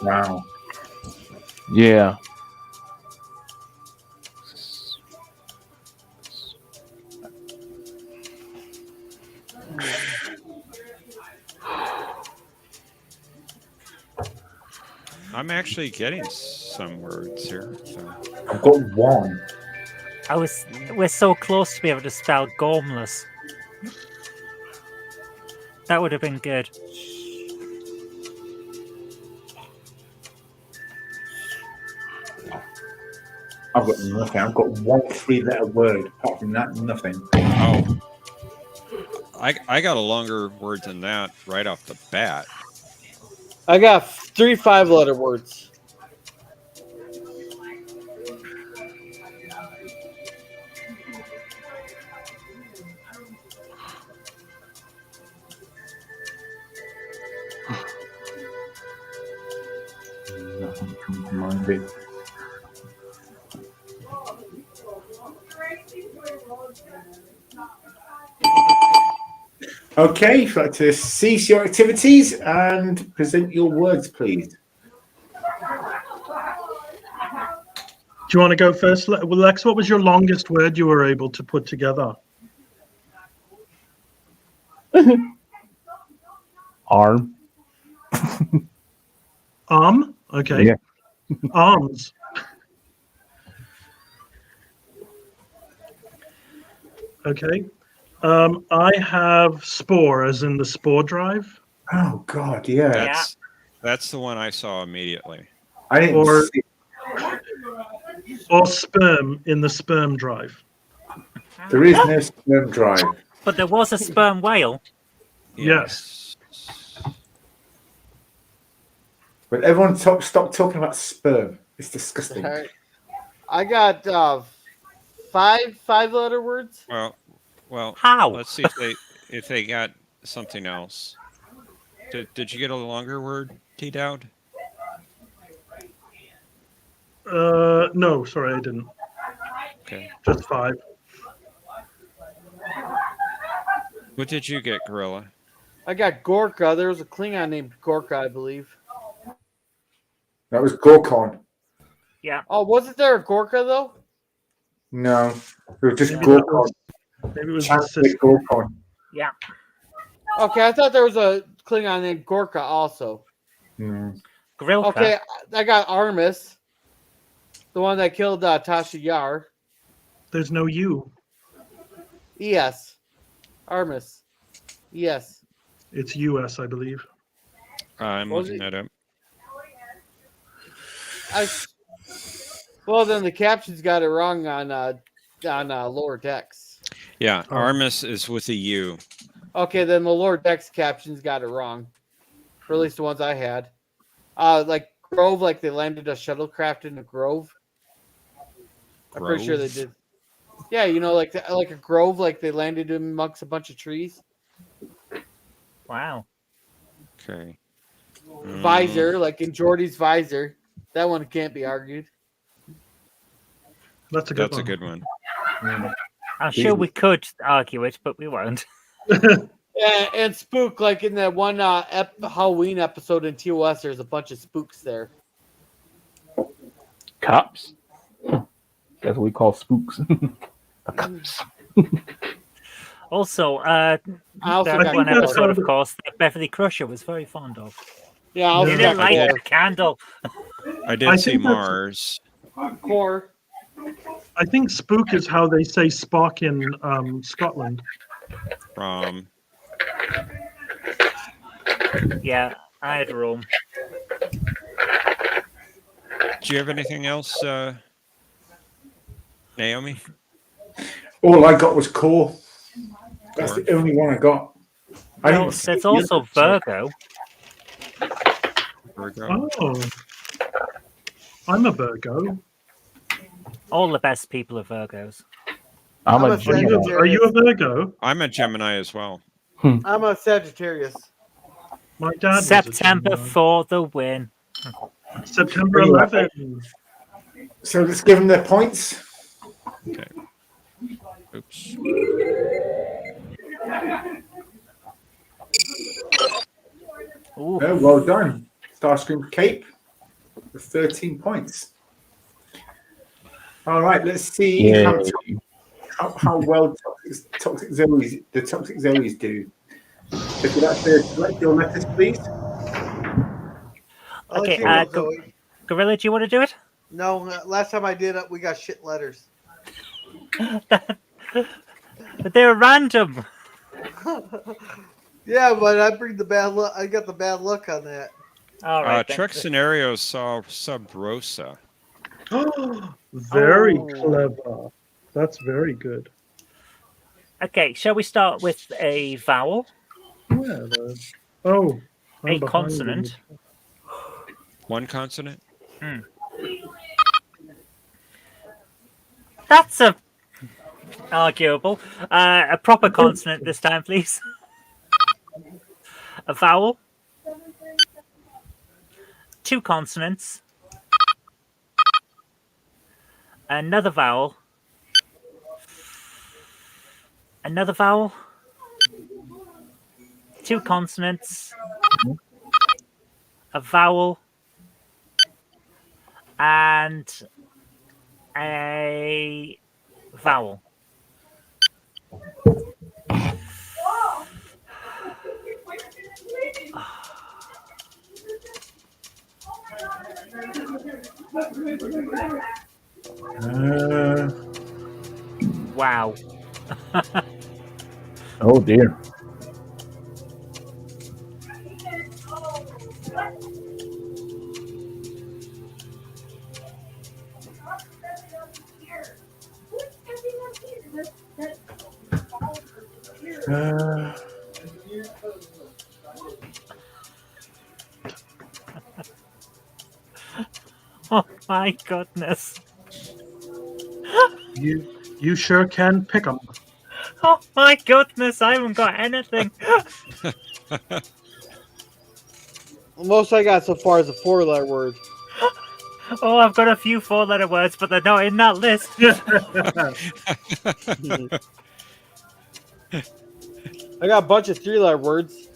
Wow. Yeah. I'm actually getting some words here. So. I've got one. We're so close to be able to spell gormless. That would have been good. I've got nothing. I've got one 3-letter word. Apart from that, nothing. Oh, I got a longer word than that right off the bat. I got 3 5-letter words. Nothing comes to mind. Big. Okay, if you'd like to cease your activities and present your words, please. Do you want to go first, Lex? What was your longest word you were able to put together? Arm. Arm. Okay. Yeah. Arms. Okay. I have spore, as in the spore drive. Oh God, yeah. That's the one I saw immediately. I didn't Or- see. Or sperm in the sperm drive. There is no sperm drive. But there was a sperm whale. Yes. But everyone stop talking about sperm. It's disgusting. All right. I got 5 5-letter words. Well. How? Let's see if they got something else. Did you get a longer word, T-Dowd? No, sorry, I didn't. Okay. Just 5. What did you get, Gorilla? I got Gorka. There was a Klingon named Gorka, I believe. That was Gorkon. Yeah. Oh, wasn't there a Gorka though? No, it was just Maybe that Gorkon. Maybe it was the Chancellor sister. Gorkon. Yeah. Okay, I thought there was a Klingon named Gorka also. No. Grilka. Okay, I got Armis, the one that killed Tasha Yar. There's no U. Yes, Armis. Yes. It's US, I believe. I'm Was looking it- that up. Well, then the captions got it wrong on lower decks. Yeah, Oh. Armis is with a U. Okay, then the lower decks captions got it wrong. Or at least the ones I had. Like Grove, like they landed a shuttlecraft in a grove. I'm pretty sure they Grove? did. Yeah, you know, like a grove, like they landed amongst a bunch of trees. Wow. Okay. Visor, like in Geordie's visor. That one can't be argued. That's a good That's one. a good one. I'm sure we could argue it, but we won't. And spook, like in that one Halloween episode in TOS, there's a bunch of spooks there. Cops. That's what we call spooks. The cops. I Also, also that got one that's episode, how of the- course, that Beverly Crusher was very fond of. Yeah, I Yeah. also He got didn't like I the candle. I I did see think that's- Mars. core. I think spook is how they say Spock in Scotland. From Yeah, I had room. do you have anything else, Naomi? All I got was core. That's Core. the only one I got. I Well, didn't see there's the also other two. Virgo. Virgo. Oh, I'm a Virgo. All the best people are Virgos. I'm I'm a a Gemini. Are you a Virgo? I'm a Gemini as well. I'm a Sagittarius. My dad was a September Gemini. for the win. September Anyway. 11th. So let's give them their points. Okay. Oops. Ooh. Oh, well done. Starscream Cape with 13 points. All right, let's see Yeah. how well toxic Zoes, the toxic Zoes do. So if you'd like to select your letters, please. I'll Okay, let you go, Zoe. Gorilla, do you want to do it? No, last time I did it, we got shit letters. But they're random. Yeah, but I bring the bad luck. I got the bad luck on that. All right. then. Truck Scenarios saw Sub Rosa. Very Oh. clever. That's very good. Okay, shall we start with a vowel, Yeah. Oh, I'm a behind consonant, One consonant. That's a arguable. A proper consonant this time, please. A vowel. Two consonants. Another vowel. Another vowel. Two consonants. A vowel. And a vowel. Wow. Oh dear. Oh my goodness. You sure can pick 'em. Oh my goodness, I haven't got anything. The most I got so far is a 4-letter word. Oh, I've got a few 4-letter words, but they're not in that list. I got a bunch of 3-letter words.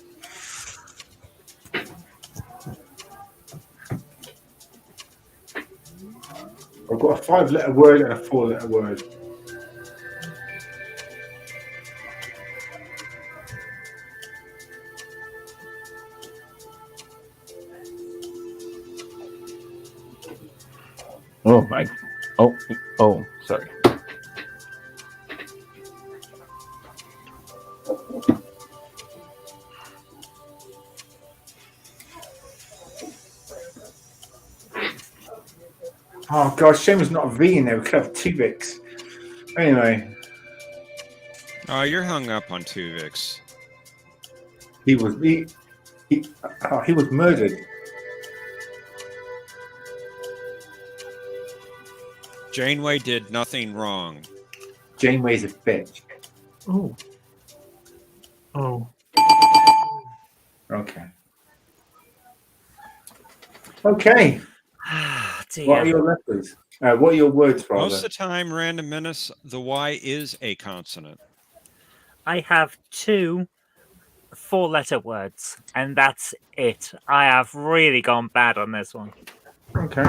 I've got a 5-letter word and a 4-letter word. Oh my. Oh, sorry. Oh god, shame there's not a V in there. We could have 2 Vics. Anyway, Oh, you're hung up on Tuvix. he was murdered. Janeway did nothing wrong. Janeway's a bitch. Oh. Oh. Okay. Okay. Dear. What are your letters? What are your words, rather? Most of the time, Random Menace, the Y is a consonant. I have 2 4-letter words, and that's it. I have really gone bad on this one. Okay.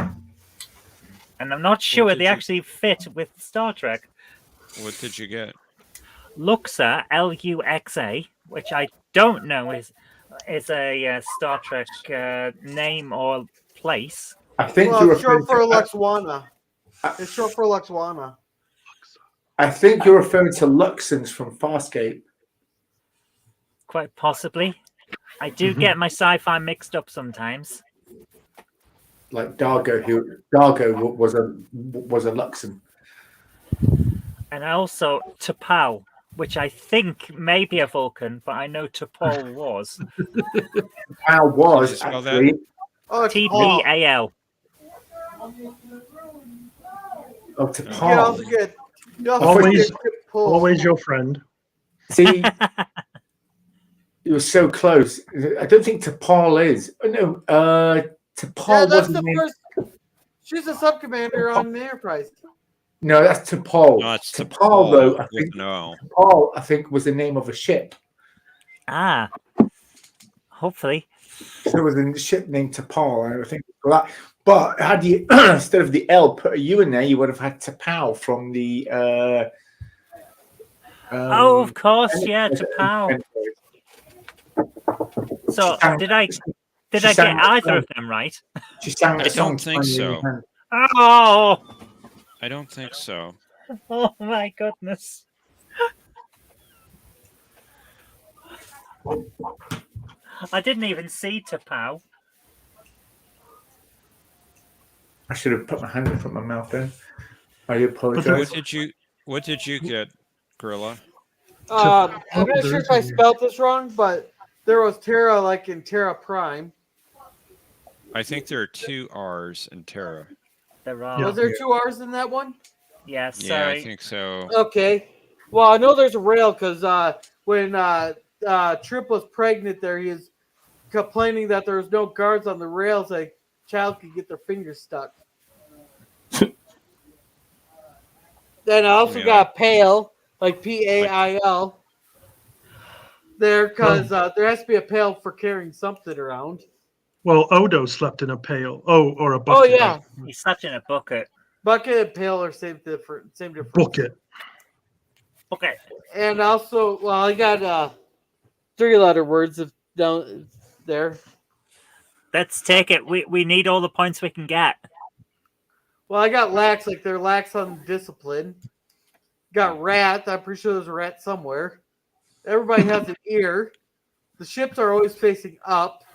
And I'm not sure did they you- actually fit with Star Trek. What did you get? Luxa, Luxa, which I don't know is a Star Trek name or place. I think Well, you're it's short referring for to. Luxwana. It's short for Luxwana. I think you're referring to Luxons from Farscape. Quite possibly. I do get my sci-fi mixed up sometimes. Like Dargo was a Luxon. And also T'Pau, which I think may be a Vulcan, but I know T'Pol was. How Can was you spell that? actually Oh, it's Paul. TPAL. to You can Paul. also get. You also Always- get Paul. Always your friend. See, it was so close. I don't think to Paul is. Oh, no, to Paul Yeah, that's wasn't. the named- first. She's a sub commander on the Enterprise. No, that's to Paul. No, it's to to Paul, though. I with think an O. Paul, I think, was the name of a ship. Ah. Hopefully. There was a ship named to Paul, and I think that. But had you instead of the L put a U in there, you would have had T'Pau from the. Oh, of course, yeah, T'Pau. So did I get either of them right? She sang I a song. don't think so. Oh, I don't think so. oh my goodness. I didn't even see T'Pau. I should have put my hand in front of my mouth then. I What apologize. did you get, Gorilla? I'm not sure if I spelled this wrong, but there was Terra like in Terra Prime. I think there are 2 R's in Terra. There are. Was there 2 R's in that one? Yeah, Yeah, sorry. I think so. Okay. Well, I know there's a rail because when Trip was pregnant, there he was complaining that there was no guards on the rails, like child could get their fingers stuck. Then I also Yeah. got pail, like PAIL, there because there has to be a pail for carrying something around. Well, Odo slept in a pail. Oh, or a Oh bucket. yeah, He's such in a bucket. bucket and pail are same difference. Bucket. Okay. And also, well, I got 3-letter words down there. Let's take it. We need all the points we can get. Well, I got lax, like they're lax on discipline. Got rat. I'm pretty sure there's a rat somewhere. Everybody has an ear. The ships are always facing up.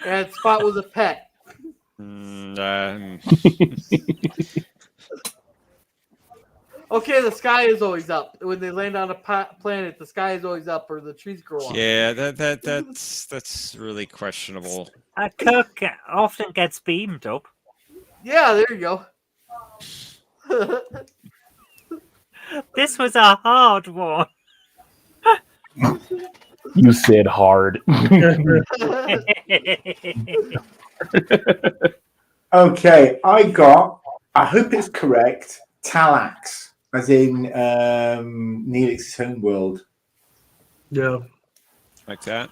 And Spot was a pet. Okay, the sky is always up. When they land on a planet, the sky is always up, or the trees grow up. Yeah, that's really questionable. Kirk often gets beamed up. Yeah, there you go. This was a hard one. You said hard. Okay, I hope it's correct, Talax, as in Neelix's homeworld. Yeah. Like that?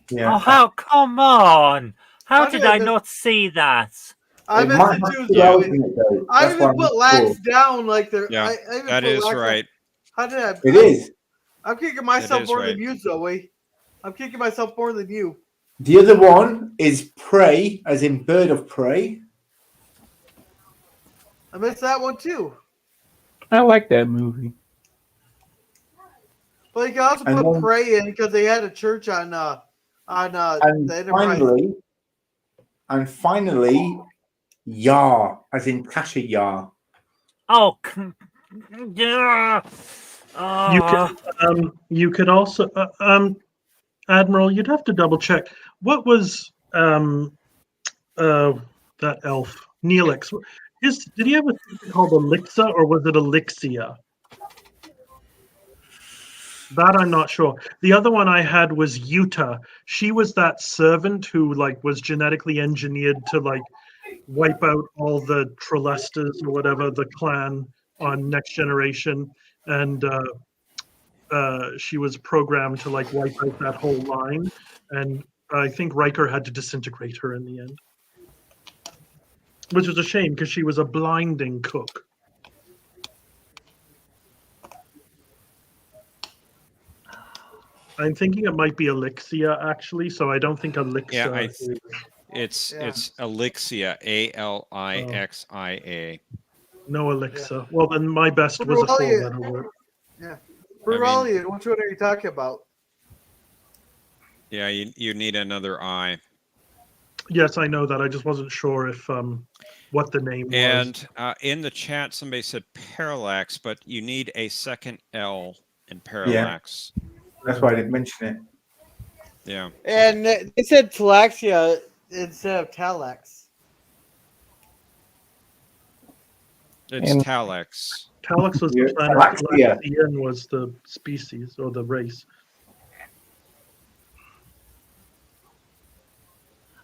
Yeah. Oh, how? Come on! How How did did I I not see that? I It missed might it have too, two L's Zoe. in it, though. I That's why even I'm put lax sure. down like there. Yeah, I even that put is lax right. How did I? It is. I'm kicking myself is more right. than you, Zoe. I'm kicking myself more than you. The other one is prey, as in bird of prey. I missed that one too. I like that movie. But you can also And put then- pray in because they had a church on the And Enterprise. finally, Yar, as in Tasha Yar. Oh, yeah. You could also, Admiral. You'd have to double check. What was that elf Neelix? Did he have a thing called Elixa, or was it Elixia? That I'm not sure. The other one I had was Yuta. She was that servant who was genetically engineered to wipe out all the Trelestas or whatever, the clan on Next Generation, and she was programmed to wipe out that whole line. And I think Riker had to disintegrate her in the end. which was a shame because she was a blinding cook. I'm thinking it might be Elixia actually, so I don't think Elixia Yeah, is. it's Yeah. Alixia, Alixia. No Elixir. Well, then my best was a four-letter word. Yeah. I mean- Brualia, which one are you talking about? Yeah, you need another I. Yes, I know that. I just wasn't sure if what the name was. And in the chat, somebody said parallax, but you need a second L in parallax. That's why I didn't mention it. Yeah. And they said Talaxia instead of Talax. It's And- Talax. Talix was Yeah, the planet. Talaxia. Talaxian was the species or the race.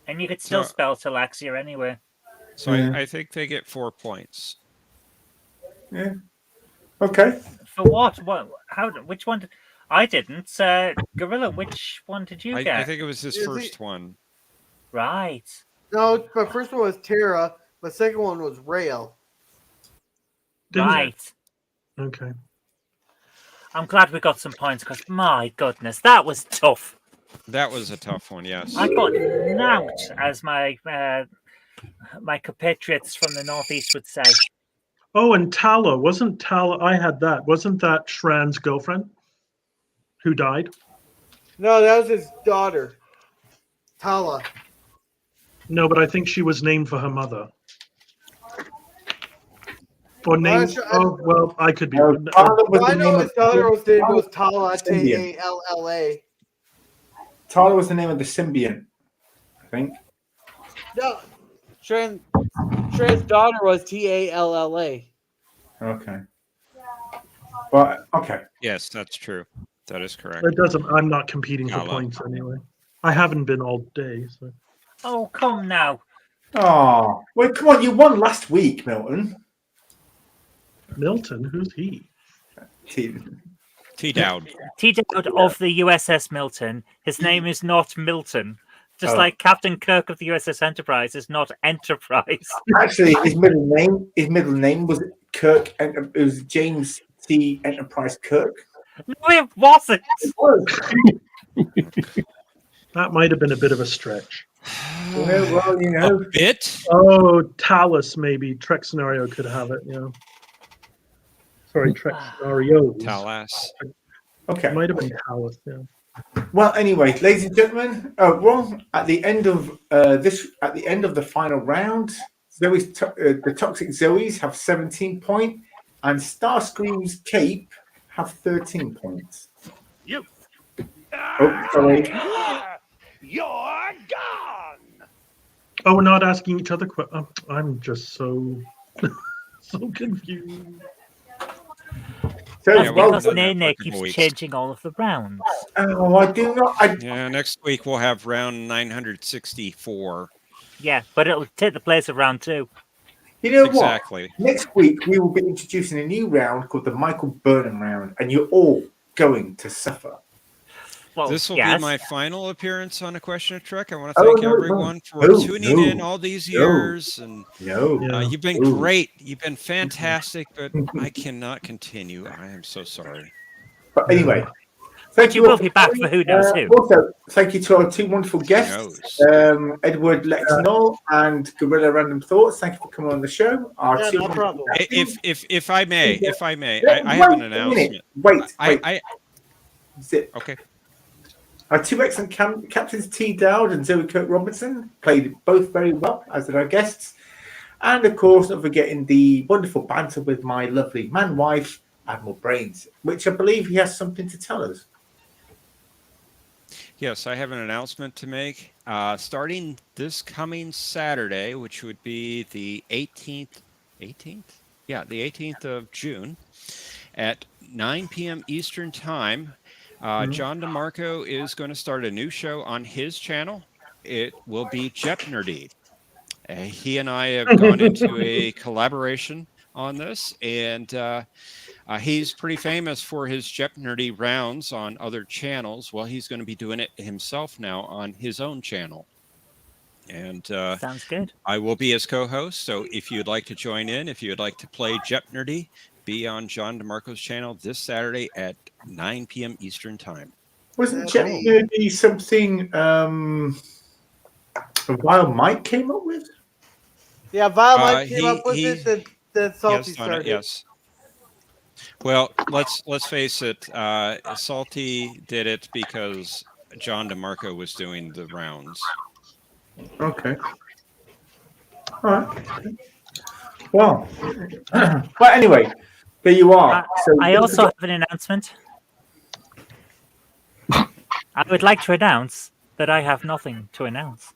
And you could still So- spell Talaxia anyway. So Yeah. I think they get 4 points. Yeah. Okay. For what? What? How? Which one? I didn't. Gorilla, which one did you I get? think it was his Is first it- one. Right. No, my first one was Terra. My second one was Rail. Didn't it? Right. Okay. I'm glad we got some points because my goodness, that was tough. That was a tough one, yes. I got knout, as my my compatriots from the northeast would say. Oh, and Tala wasn't Tala. I had that. Wasn't that Shran's girlfriend who died? No, that was his daughter, Tala. No, but I think she was named for her mother. Or named. sure, Oh well, I could be. Tala was Well, I the know name his of daughter's name was Tala, Symbian. Talla. Tala was the name of the symbiont, I think. No, Shran's daughter was Talla. Okay. But okay. Yes, that's true. That is correct. It doesn't. I'm not competing for Tala. points anyway. I haven't been all day. So. Oh, come now. Oh, well, come on! You won last week, Milton. Milton, who's he? T Dowd. T-Dowd of the USS Milton. His name is not Milton. Just Oh. like Captain Kirk of the USS Enterprise is not Enterprise. Actually, his middle name was Kirk, and it was James T. Enterprise Kirk. No, it wasn't. It was. That might have been a bit of a stretch. Yeah, well, you know. A bit? Oh, Talus, maybe. Trek Scenario could have it, yeah. Sorry, Trek Scenario. Talas. Okay. It might have been Talus, yeah. Well, anyway, ladies and gentlemen, well, at the end of the final round, the Toxic Zoes have 17 points, and Starscream's Cape have 13 points. You. Oh, sorry. You're gone. Oh, we're not asking each other questions. I'm just so so confused. So, Yeah, we well, Because done that for a Nene couple keeps weeks. changing all of the rounds. oh, I do not. Yeah, next week we'll have round 964. Yeah, but it'll take the place of round 2. You know Exactly. what? Next week we will be introducing a new round called the Michael Burnham round, and you're all going to suffer. Well, This will yes. be my final appearance on A Question of Trek. I want to Oh, thank no, everyone for no, tuning no, in all these no. years. And No. Yeah. you've been Ooh. great. You've been fantastic, but I cannot continue. I am so sorry. But anyway, thank You you. will all be for back coming. for who knows who. Also, thank you to our two wonderful guests, knows? Edward Lex Knoll and Gorilla Random Thoughts. Thank you for coming on the show. Our Yeah, two no wonderful problem. captains. If I may, I Wait have an a minute. announcement. Wait. I Zip. okay. Our two excellent captains, T. Dowd and Zoe Kirk Robinson, played both very well, as did our guests. And of course, not forgetting the wonderful banter with my lovely man wife, Admiral Brains, which I believe he has something to tell us. Yes, I have an announcement to make. Starting this coming Saturday, which would be the 18th? Yeah, the 18th of June at 9 p.m. Eastern Time. John DeMarco is going to start a new show on his channel. It will be Jeopardy. He and I have gone into a collaboration on this, and he's pretty famous for his Jeopardy rounds on other channels. Well, he's going to be doing it himself now on his own channel. And Sounds good. I will be his co-host. So if you'd like to join in, if you'd like to play Jeopardy, be on John DeMarco's channel this Saturday at 9 p.m. Eastern Time. Wasn't That's Jeopardy something Wild Mike came up with? Yeah, Vile Mike came He- up with he- it, then He has Salty done it, started. yes. Well, let's face it. Salty did it because John DeMarco was doing the rounds. Okay. All right. Well, but anyway, there you are. So I don't also forget- have an announcement. I would like to announce that I have nothing to announce.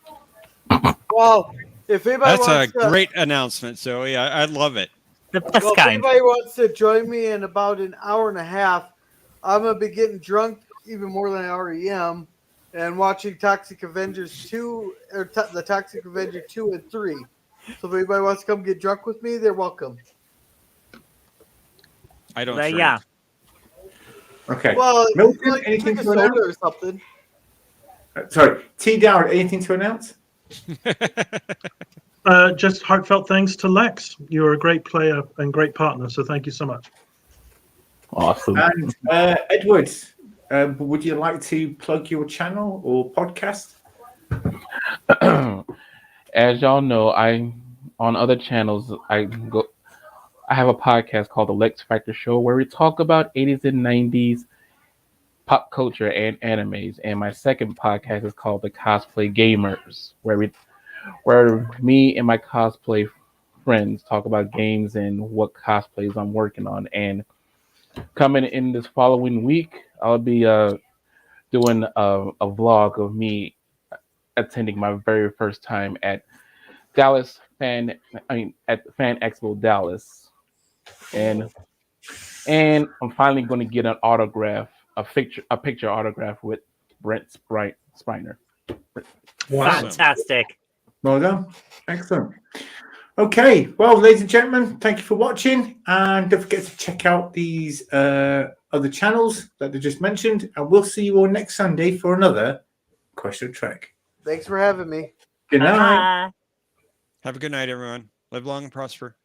Well, if anybody That's a wants to, great announcement, Zoe. I love it. The best well, if kind. anybody wants to join me in about an hour and a half, I'm gonna be getting drunk even more than I already am, and watching Toxic Avengers 2 or the Toxic Avenger 2 and 3. So if anybody wants to come get drunk with me, they're welcome. I don't Well, drink. yeah. okay. Well, Milton, like anything drink a to soda announce? or something. Sorry, T. Dowd, anything to announce? Just heartfelt thanks to Lex. You're a great player and great partner, so thank you so much. Awesome. And Edward, would you like to plug your channel or podcast? As y'all know, I on other channels I have a podcast called the Lex Factor Show where we talk about 80s and 90s pop culture and animes. And my second podcast is called the Cosplay Gamers, where me and my cosplay friends talk about games and what cosplays I'm working on. And coming in this following week, I'll be doing a vlog of me attending my very first time at Fan Expo Dallas, and I'm finally going to get an autograph, a picture autograph with Brent Spiner. Wow. Fantastic. Well done. Excellent. Okay. Well, ladies and gentlemen, thank you for watching. And don't forget to check out these other channels that they just mentioned. And we'll see you all next Sunday for another Question Trek. Thanks for having me. Good night. Bye-bye. Have a good night, everyone. Live long and prosper.